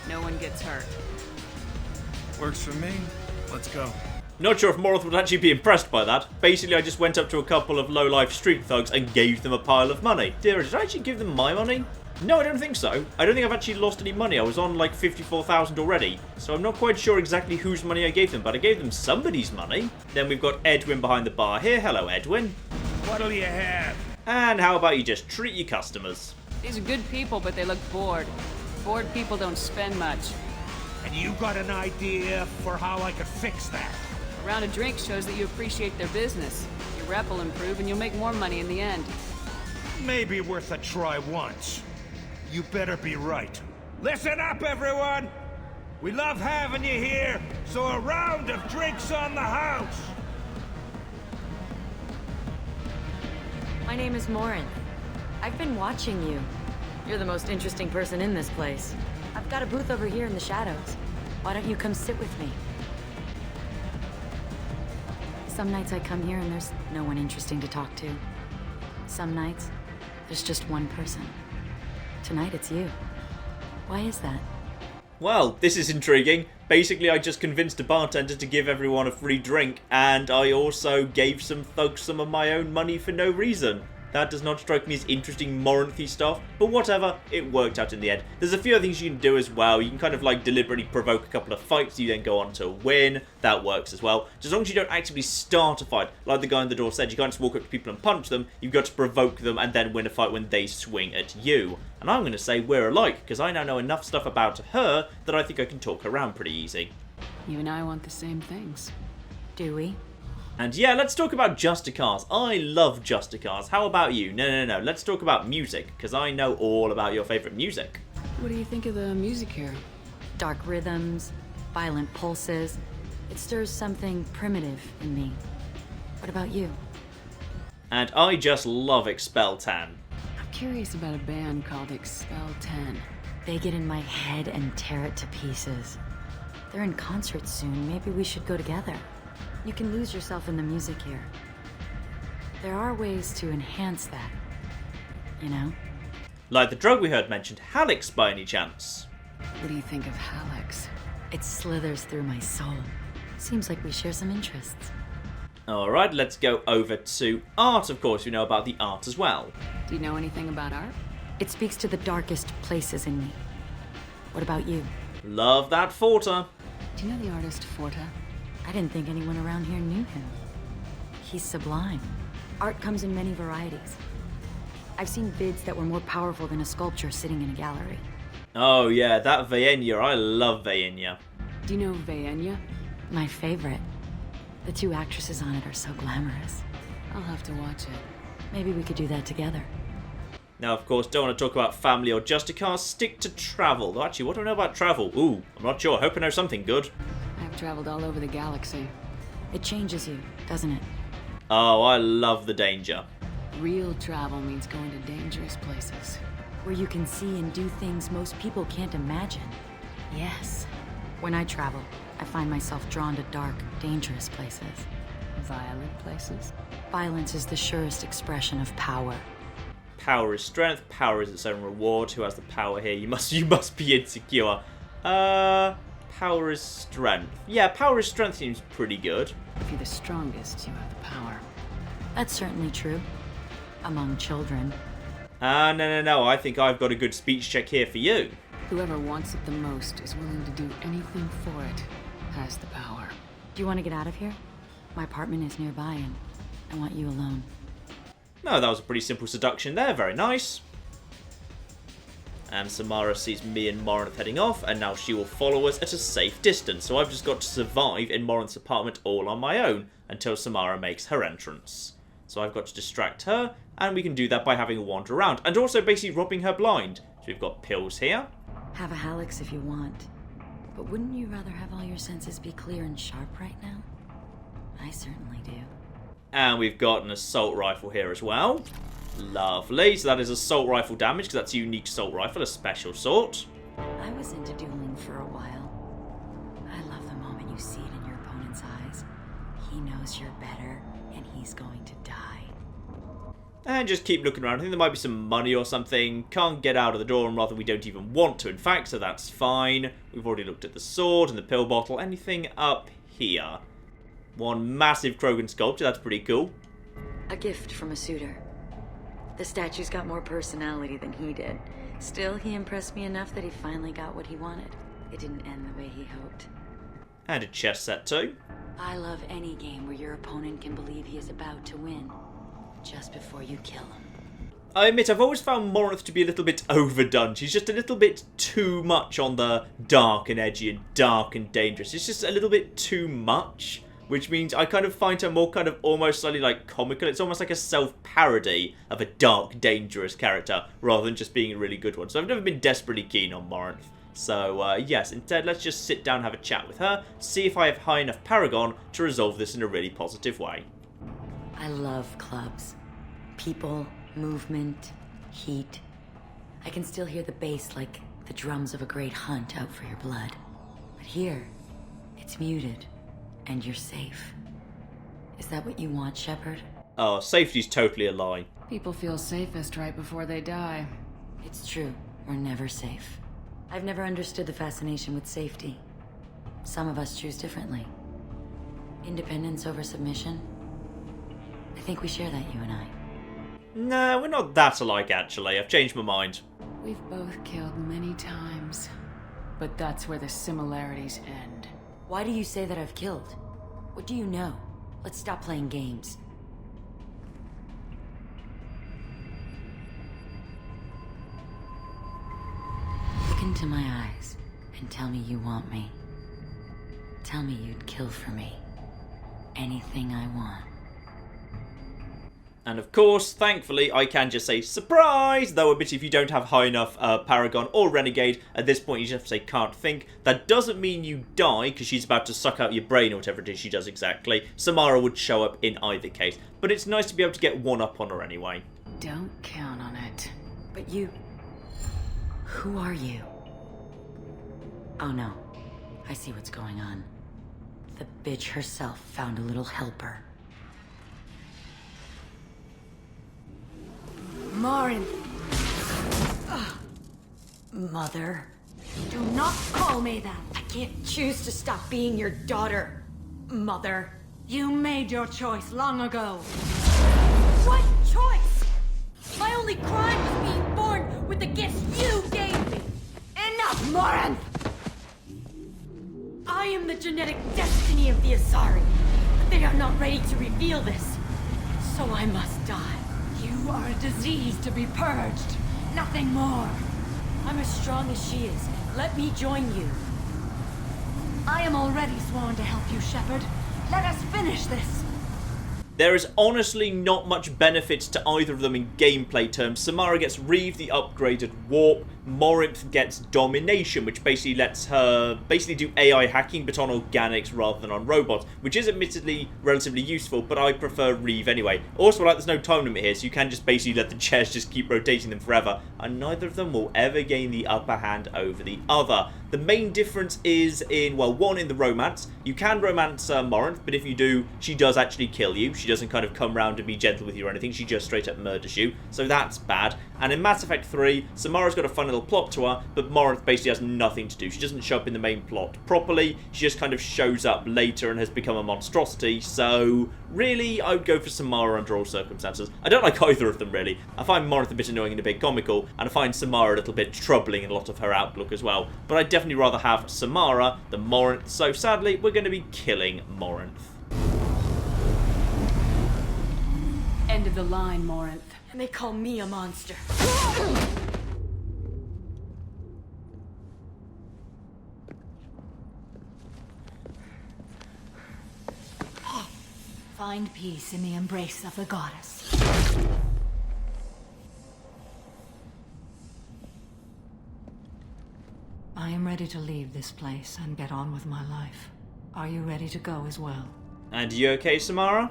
[SPEAKER 3] No one gets hurt.
[SPEAKER 19] Works for me. Let's go.
[SPEAKER 1] Not sure if Morinth would actually be impressed by that. Basically, I just went up to a couple of low-life street thugs and gave them a pile of money. Did I actually give them my money? No, I don't think so. I don't think I've actually lost any money. I was on like 54,000 already. So I'm not quite sure exactly whose money I gave them, but I gave them somebody's money. Then we've got Edwin behind the bar here. Hello, Edwin.
[SPEAKER 20] What'll you have?
[SPEAKER 1] And how about you just treat your customers?
[SPEAKER 3] These are good people, but they look bored. Bored people don't spend much.
[SPEAKER 20] And you got an idea for how I could fix that?
[SPEAKER 3] A round of drinks shows that you appreciate their business. Your rep will improve and you'll make more money in the end.
[SPEAKER 20] Maybe worth a try once. You better be right. Listen up, everyone! We love having you here, so a round of drinks on the house!
[SPEAKER 18] My name is Morinth. I've been watching you. You're the most interesting person in this place. I've got a booth over here in the shadows. Why don't you come sit with me? Some nights I come here and there's no one interesting to talk to. Some nights, there's just one person. Tonight it's you. Why is that?
[SPEAKER 1] Well, this is intriguing. Basically, I just convinced a bartender to give everyone a free drink, and I also gave some thugs some of my own money for no reason. That does not strike me as interesting Morinthy stuff, but whatever, it worked out in the end. There's a few other things you can do as well. You can kind of like deliberately provoke a couple of fights, you then go on to win. That works as well. Just as long as you don't actively start a fight, like the guy on the door said, you can't just walk up to people and punch them. You've got to provoke them and then win a fight when they swing at you. And I'm going to say we're alike, because I now know enough stuff about her that I think I can talk her around pretty easy.
[SPEAKER 3] You and I want the same things.
[SPEAKER 18] Do we?
[SPEAKER 1] And yeah, let's talk about Justicars. I love Justicars. How about you? No. Let's talk about music, because I know all about your favourite music.
[SPEAKER 3] What do you think of the music here?
[SPEAKER 18] Dark rhythms, violent pulses. It stirs something primitive in me. What about you?
[SPEAKER 1] And I just love Expel 10.
[SPEAKER 3] I'm curious about a band called Expel 10.
[SPEAKER 18] They get in my head and tear it to pieces. They're in concert soon. Maybe we should go together. You can lose yourself in the music here. There are ways to enhance that, you know?
[SPEAKER 1] Like the drug we heard mentioned, Halix by any chance?
[SPEAKER 3] What do you think of Halix?
[SPEAKER 18] It slithers through my soul. Seems like we share some interests.
[SPEAKER 1] Alright, let's go over to art, of course. We know about the art as well.
[SPEAKER 3] Do you know anything about art?
[SPEAKER 18] It speaks to the darkest places in me. What about you?
[SPEAKER 1] Love that Forta.
[SPEAKER 3] Do you know the artist Forta?
[SPEAKER 18] I didn't think anyone around here knew him. He's sublime. Art comes in many varieties. I've seen vids that were more powerful than a sculpture sitting in a gallery.
[SPEAKER 1] Oh yeah, that Vaenia. I love Vaenia.
[SPEAKER 3] Do you know Vaenia?
[SPEAKER 18] My favorite. The two actresses on it are so glamorous.
[SPEAKER 3] I'll have to watch it.
[SPEAKER 18] Maybe we could do that together.
[SPEAKER 1] Now, of course, don't want to talk about family or Justicars. Stick to travel. Though, actually, what do I know about travel? Ooh, I'm not sure. Hope I know something good.
[SPEAKER 3] I've traveled all over the galaxy.
[SPEAKER 18] It changes you, doesn't it?
[SPEAKER 1] Oh, I love the danger.
[SPEAKER 3] Real travel means going to dangerous places.
[SPEAKER 18] Where you can see and do things most people can't imagine. Yes. When I travel, I find myself drawn to dark, dangerous places.
[SPEAKER 3] Violent places?
[SPEAKER 18] Violence is the surest expression of power.
[SPEAKER 1] Power is strength, power is its own reward. Who has the power here? You must be insecure. Power is strength. Yeah, power is strength seems pretty good.
[SPEAKER 3] If you're the strongest, you have the power.
[SPEAKER 18] That's certainly true. Among children.
[SPEAKER 1] No. I think I've got a good speech check here for you.
[SPEAKER 3] Whoever wants it the most is willing to do anything for it. Has the power.
[SPEAKER 18] Do you want to get out of here? My apartment is nearby and I want you alone.
[SPEAKER 1] No, that was a pretty simple seduction there. Very nice. And Samara sees me and Morinth heading off, and now she will follow us at a safe distance. So I've just got to survive in Morinth's apartment all on my own until Samara makes her entrance. So I've got to distract her, and we can do that by having a wander around, and also basically robbing her blind. So we've got pills here.
[SPEAKER 18] Have a Halix if you want. But wouldn't you rather have all your senses be clear and sharp right now? I certainly do.
[SPEAKER 1] And we've got an assault rifle here as well. Lovely. So that is assault rifle damage, because that's a unique assault rifle, a special sort.
[SPEAKER 18] I was into dueling for a while. I love them you see it in your opponent's eyes. He knows you're better, and he's going to die.
[SPEAKER 1] And just keep looking around. I think there might be some money or something. Can't get out of the door, and rather we don't even want to, in fact, so that's fine. We've already looked at the sword and the pill bottle. Anything up here? One massive Krogan sculpture, that's pretty cool.
[SPEAKER 18] A gift from a suitor. The statue's got more personality than he did. Still, he impressed me enough that he finally got what he wanted. It didn't end the way he hoped.
[SPEAKER 1] And a chess set too.
[SPEAKER 18] I love any game where your opponent can believe he is about to win, just before you kill him.
[SPEAKER 1] I admit, I've always found Morinth to be a little bit overdone. She's just a little bit too much on the dark and edgy and dark and dangerous. It's just a little bit too much, which means I kind of find her more kind of almost slightly like comical. It's almost like a self-parody of a dark, dangerous character, rather than just being a really good one. So I've never been desperately keen on Morinth. So, yes, instead, let's just sit down and have a chat with her, see if I have high enough Paragon to resolve this in a really positive way.
[SPEAKER 18] I love clubs. People, movement, heat. I can still hear the bass like the drums of a great hunt out for your blood. But here, it's muted, and you're safe. Is that what you want, Shepard?
[SPEAKER 1] Oh, safety's totally a lie.
[SPEAKER 3] People feel safest right before they die.
[SPEAKER 18] It's true. We're never safe. I've never understood the fascination with safety. Some of us choose differently. Independence over submission? I think we share that, you and I.
[SPEAKER 1] No, we're not that alike, actually. I've changed my mind.
[SPEAKER 3] We've both killed many times, but that's where the similarities end.
[SPEAKER 18] Why do you say that I've killed? What do you know? Let's stop playing games. Look into my eyes and tell me you want me. Tell me you'd kill for me. Anything I want.
[SPEAKER 1] And of course, thankfully, I can just say surprise, though a bit if you don't have high enough Paragon or Renegade, at this point you just have to say can't think. That doesn't mean you die, because she's about to suck out your brain or whatever it is she does exactly. Samara would show up in either case, but it's nice to be able to get one up on her anyway.
[SPEAKER 3] Don't count on it.
[SPEAKER 18] But you... Who are you? Oh no, I see what's going on. The bitch herself found a little helper. Morinth! Mother.
[SPEAKER 13] Do not call me that.
[SPEAKER 18] I can't choose to stop being your daughter, Mother.
[SPEAKER 13] You made your choice long ago. What choice? My only crime was being born with the gifts you gave me. Enough, Morinth! I am the genetic destiny of the Asari, but they are not ready to reveal this. So I must die. You are a disease to be purged. Nothing more.
[SPEAKER 18] I'm as strong as she is. Let me join you.
[SPEAKER 13] I am already sworn to help you, Shepard. Let us finish this.
[SPEAKER 1] There is honestly not much benefit to either of them in gameplay terms. Samara gets Reeve, the upgraded warp. Morinth gets domination, which basically lets her do AI hacking, but on organics rather than on robots, which is admittedly relatively useful, but I prefer Reeve anyway. Also, like, there's no time limit here, so you can just basically let the chairs just keep rotating them forever, and neither of them will ever gain the upper hand over the other. The main difference is in, well, one, in the romance. You can romance Morinth, but if you do, she does actually kill you. She doesn't kind of come round and be gentle with you or anything. She just straight up murders you, so that's bad. And in Mass Effect 3, Samara's got a fun little plot to her, but Morinth basically has nothing to do. She doesn't show up in the main plot properly. She just kind of shows up later and has become a monstrosity. So really, I would go for Samara under all circumstances. I don't like either of them, really. I find Morinth a bit annoying and a bit comical, and I find Samara a little bit troubling in a lot of her outlook as well. But I'd definitely rather have Samara than Morinth, so sadly, we're going to be killing Morinth.
[SPEAKER 3] End of the line, Morinth.
[SPEAKER 13] And they call me a monster. Find peace in the embrace of the goddess. I am ready to leave this place and get on with my life. Are you ready to go as well?
[SPEAKER 1] And you okay, Samara?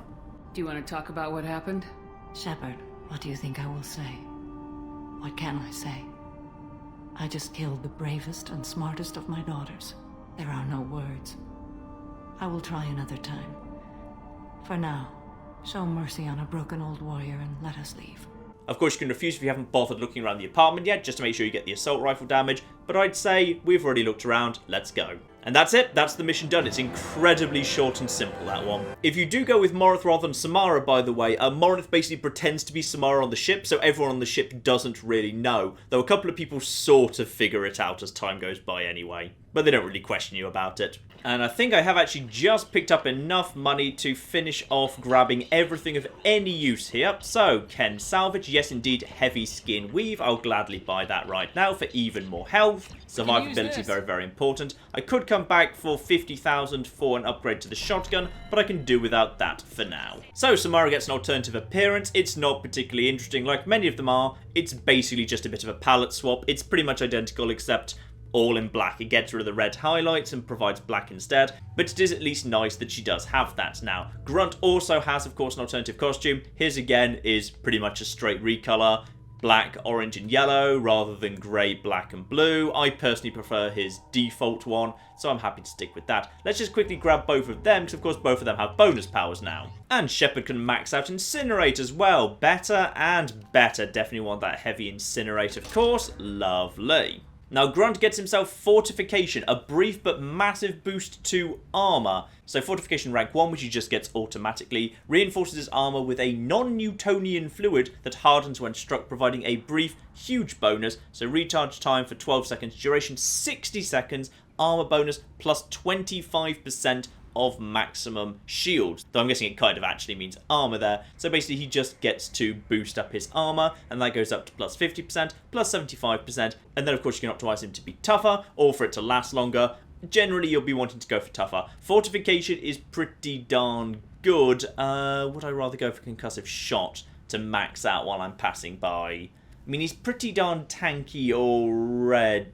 [SPEAKER 3] Do you want to talk about what happened?
[SPEAKER 13] Shepard, what do you think I will say? What can I say? I just killed the bravest and smartest of my daughters. There are no words. I will try another time. For now, show mercy on a broken old warrior and let us leave.
[SPEAKER 1] Of course, you can refuse if you haven't bothered looking around the apartment yet, just to make sure you get the assault rifle damage, but I'd say we've already looked around, let's go. And that's it, that's the mission done. It's incredibly short and simple, that one. If you do go with Morinth rather than Samara, by the way, Morinth basically pretends to be Samara on the ship, so everyone on the ship doesn't really know, though a couple of people sort of figure it out as time goes by anyway. But they don't really question you about it. And I think I have actually just picked up enough money to finish off grabbing everything of any use here. So, Kenn Salvage, yes indeed, heavy skin weave. I'll gladly buy that right now for even more health. Survivability, very, very important. I could come back for 50,000 for an upgrade to the shotgun, but I can do without that for now. So, Samara gets an alternative appearance. It's not particularly interesting like many of them are. It's basically just a bit of a palette swap. It's pretty much identical except all in black. It gets rid of the red highlights and provides black instead, but it is at least nice that she does have that now. Grunt also has, of course, an alternative costume. His, again, is pretty much a straight recolor. Black, orange, and yellow, rather than grey, black, and blue. I personally prefer his default one, so I'm happy to stick with that. Let's just quickly grab both of them, because of course both of them have bonus powers now. And Shepard can max out Incinerate as well. Better and better. Definitely want that heavy Incinerate, of course. Lovely. Now, Grunt gets himself Fortification, a brief but massive boost to armor. So Fortification rank 1, which he just gets automatically, reinforces his armor with a non-Newtonian fluid that hardens when struck, providing a brief, huge bonus. So recharge time for 12 seconds, duration 60 seconds, armor bonus plus 25% of maximum shield. Though I'm guessing it kind of actually means armor there. So basically he just gets to boost up his armor, and that goes up to plus 50%, plus 75%, and then of course you can optimize him to be tougher, or for it to last longer. Generally you'll be wanting to go for tougher. Fortification is pretty darn good. Would I rather go for Concussive Shot to max out while I'm passing by? I mean, he's pretty darn tanky already.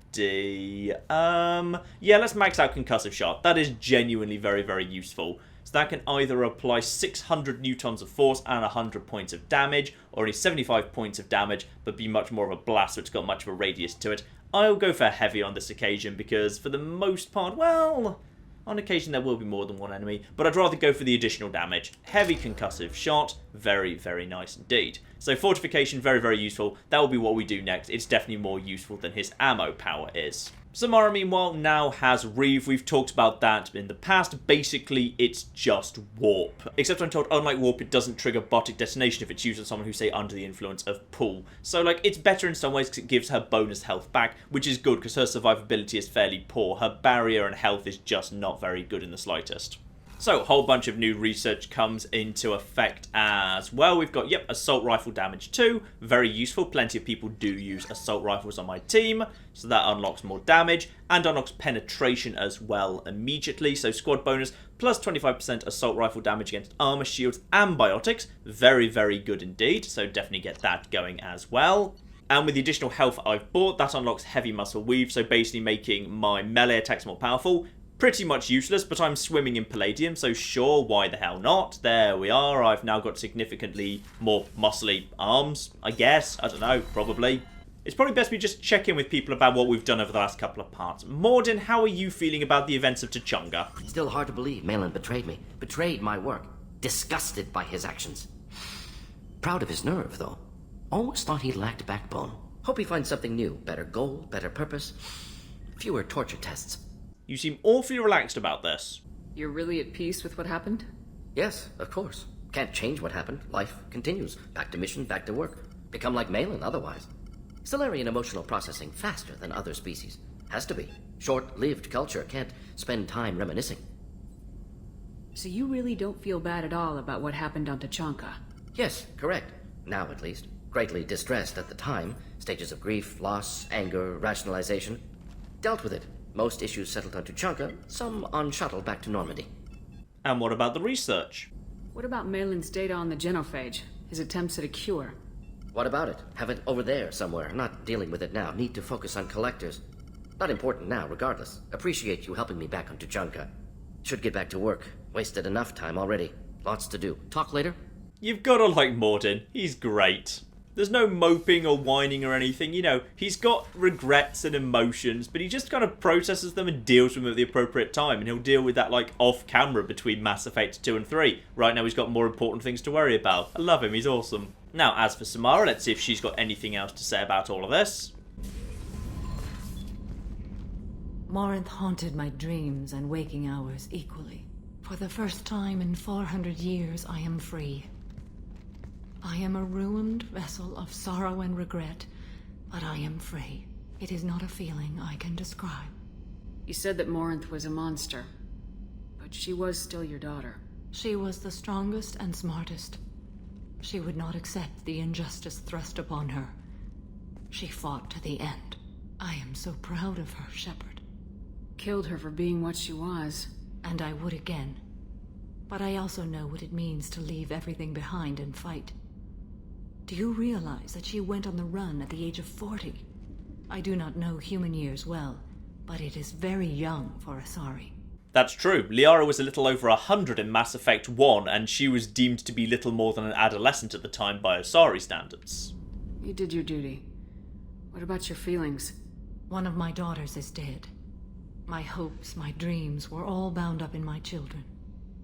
[SPEAKER 1] Yeah, let's max out Concussive Shot. That is genuinely very, very useful. So that can either apply 600 newtons of force and 100 points of damage, or only 75 points of damage, but be much more of a blast, so it's got much of a radius to it. I'll go for heavy on this occasion, because for the most part, well, on occasion there will be more than one enemy, but I'd rather go for the additional damage. Heavy Concussive Shot, very, very nice indeed. So Fortification, very, very useful. That will be what we do next. It's definitely more useful than his ammo power is. Samara, meanwhile, now has Reeve. We've talked about that in the past. Basically, it's just warp. Except I'm told, unlike warp, it doesn't trigger botic detonation if it's used on someone who's, say, under the influence of pull. So, like, it's better in some ways because it gives her bonus health back, which is good because her survivability is fairly poor. Her barrier and health is just not very good in the slightest. So, a whole bunch of new research comes into effect as well. We've got, yep, Assault Rifle Damage 2. Very useful. Plenty of people do use Assault Rifles on my team. So that unlocks more damage. And unlocks Penetration as well immediately. So, squad bonus plus 25% Assault Rifle damage against armor, shields, and biotics. Very, very good indeed. So, definitely get that going as well. And with the additional health I've bought, that unlocks Heavy Muscle Weave. So, basically making my melee attacks more powerful. Pretty much useless, but I'm swimming in palladium, so sure, why the hell not? There we are. I've now got significantly more muscly arms, I guess. I don't know, probably. It's probably best we just check in with people about what we've done over the last couple of parts. Morden, how are you feeling about the events of Tuchanka?
[SPEAKER 21] Still hard to believe Malin betrayed me. Betrayed my work. Disgusted by his actions. Proud of his nerve, though. Always thought he lacked backbone. Hope he finds something new. Better goal, better purpose. Fewer torture tests.
[SPEAKER 1] You seem awfully relaxed about this.
[SPEAKER 3] You're really at peace with what happened?
[SPEAKER 21] Yes, of course. Can't change what happened. Life continues. Back to mission, back to work. Become like Malin otherwise. Solarian emotional processing faster than other species. Has to be. Short-lived culture can't spend time reminiscing.
[SPEAKER 3] So you really don't feel bad at all about what happened on Tuchanka?
[SPEAKER 21] Yes, correct. Now at least. Greatly distressed at the time. Stages of grief, loss, anger, rationalization. Dealt with it. Most issues settled on Tuchanka, some on shuttle back to Normandy.
[SPEAKER 1] And what about the research?
[SPEAKER 3] What about Malin's data on the genophage? His attempts at a cure?
[SPEAKER 21] What about it? Have it over there somewhere. Not dealing with it now. Need to focus on collectors. Not important now, regardless. Appreciate you helping me back on Tuchanka. Should get back to work. Wasted enough time already. Lots to do. Talk later?
[SPEAKER 1] You've got to like Morden. He's great. There's no moping or whining or anything. You know, he's got regrets and emotions, but he just kind of processes them and deals with them at the appropriate time. And he'll deal with that, like, off-camera between Mass Effect 2 and 3. Right now he's got more important things to worry about. I love him, he's awesome. Now, as for Samara, let's see if she's got anything else to say about all of this.
[SPEAKER 13] Morinth haunted my dreams and waking hours equally. For the first time in 400 years, I am free. I am a ruined vessel of sorrow and regret, but I am free. It is not a feeling I can describe.
[SPEAKER 3] You said that Morinth was a monster, but she was still your daughter.
[SPEAKER 13] She was the strongest and smartest. She would not accept the injustice thrust upon her. She fought to the end. I am so proud of her, Shepard.
[SPEAKER 3] Killed her for being what she was.
[SPEAKER 13] And I would again. But I also know what it means to leave everything behind and fight. Do you realize that she went on the run at the age of 40? I do not know human years well, but it is very young for Asari.
[SPEAKER 1] That's true. Liara was a little over 100 in Mass Effect 1, and she was deemed to be little more than an adolescent at the time by Asari standards.
[SPEAKER 3] You did your duty. What about your feelings?
[SPEAKER 13] One of my daughters is dead. My hopes, my dreams were all bound up in my children.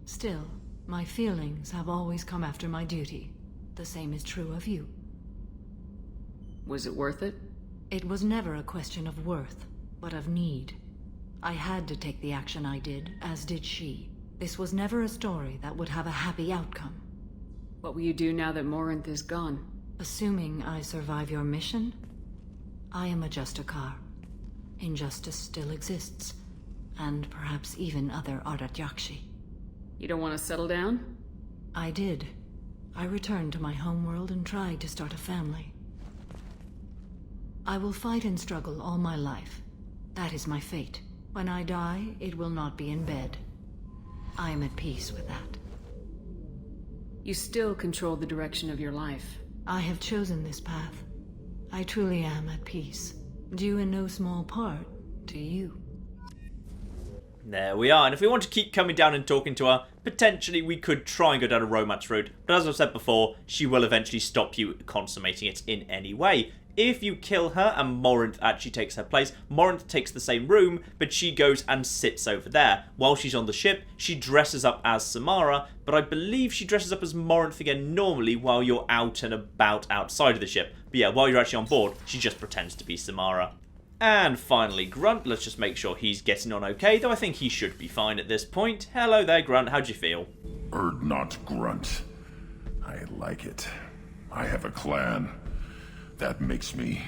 [SPEAKER 13] Still, my feelings have always come after my duty. The same is true of you.
[SPEAKER 3] Was it worth it?
[SPEAKER 13] It was never a question of worth, but of need. I had to take the action I did, as did she. This was never a story that would have a happy outcome.
[SPEAKER 3] What will you do now that Morinth is gone?
[SPEAKER 13] Assuming I survive your mission, I am a Justicar. Injustice still exists, and perhaps even other Ardatyakshi.
[SPEAKER 3] You don't want to settle down?
[SPEAKER 13] I did. I returned to my homeworld and tried to start a family. I will fight and struggle all my life. That is my fate. When I die, it will not be in bed. I am at peace with that.
[SPEAKER 3] You still control the direction of your life.
[SPEAKER 13] I have chosen this path. I truly am at peace. Due in no small part to you.
[SPEAKER 1] There we are, and if we want to keep coming down and talking to her, potentially we could try and go down a romance route, but as I've said before, she will eventually stop you consummating it in any way. If you kill her and Morinth actually takes her place, Morinth takes the same room, but she goes and sits over there. While she's on the ship, she dresses up as Samara, but I believe she dresses up as Morinth again normally while you're out and about outside of the ship. But yeah, while you're actually on board, she just pretends to be Samara. And finally, Grunt. Let's just make sure he's getting on okay, though I think he should be fine at this point. Hello there, Grunt. How'd you feel?
[SPEAKER 5] Not Grunt. I like it. I have a clan. That makes me...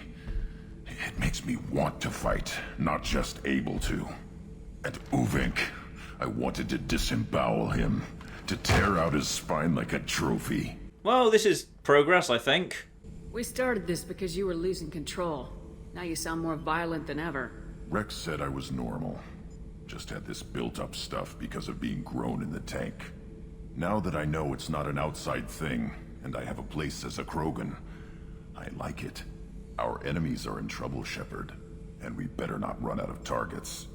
[SPEAKER 5] It makes me want to fight, not just able to. And Uvink, I wanted to disembowel him, to tear out his spine like a trophy.
[SPEAKER 1] Well, this is progress, I think.
[SPEAKER 3] We started this because you were losing control. Now you sound more violent than ever.
[SPEAKER 5] Rex said I was normal. Just had this built-up stuff because of being grown in the tank. Now that I know it's not an outside thing, and I have a place as a Krogan, I like it. Our enemies are in trouble, Shepard, and we better not run out of targets.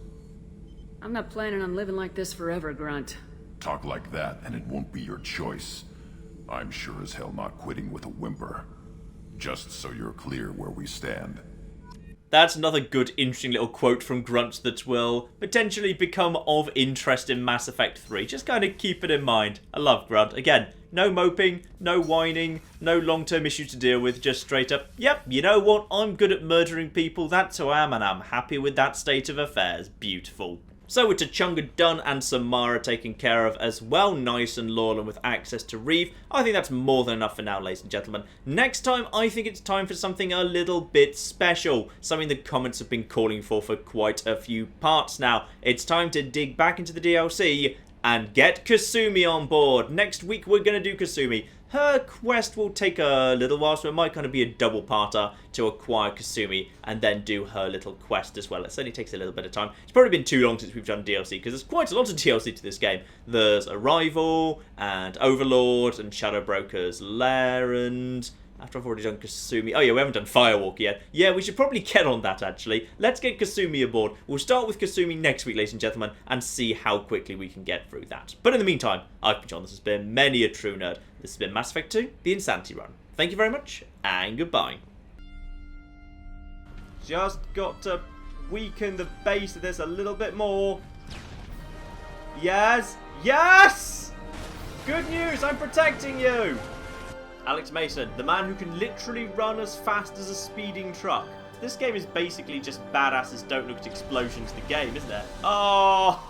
[SPEAKER 3] I'm not planning on living like this forever, Grunt.
[SPEAKER 5] Talk like that, and it won't be your choice. I'm sure as hell not quitting with a whimper. Just so you're clear where we stand.
[SPEAKER 1] That's another good, interesting little quote from Grunt that will potentially become of interest in Mass Effect 3. Just kind of keep it in mind. I love Grunt. Again, no moping, no whining, no long-term issues to deal with, just straight up, yep, you know what, I'm good at murdering people, that's who I am, and I'm happy with that state of affairs. Beautiful. So with T'Chunga done and Samara taken care of as well, nice and loyal with access to Reeve, I think that's more than enough for now, ladies and gentlemen. Next time, I think it's time for something a little bit special. Something the comments have been calling for quite a few parts now. It's time to dig back into the DLC and get Kasumi on board. Next week, we're going to do Kasumi. Her quest will take a little while, so it might kind of be a double-parter to acquire Kasumi and then do her little quest as well. It certainly takes a little bit of time. It's probably been too long since we've done DLC, because there's quite a lot of DLC to this game. There's Arrival, and Overlord, and Shadow Broker's Lair, and After I've already done Kasumi. Oh yeah, we haven't done Firewalker yet. Yeah, we should probably get on that, actually. Let's get Kasumi aboard. We'll start with Kasumi next week, ladies and gentlemen, and see how quickly we can get through that. But in the meantime, I've been John. This has been Many a True Nerd. This has been Mass Effect 2, The Insanity Run. Thank you very much, and goodbye. Just got to weaken the base of this a little bit more. Yes! Yes! Good news, I'm protecting you! Alex Mason, the man who can literally run as fast as a speeding truck. This game is basically just badasses don't look at explosions the game, isn't it? Oh!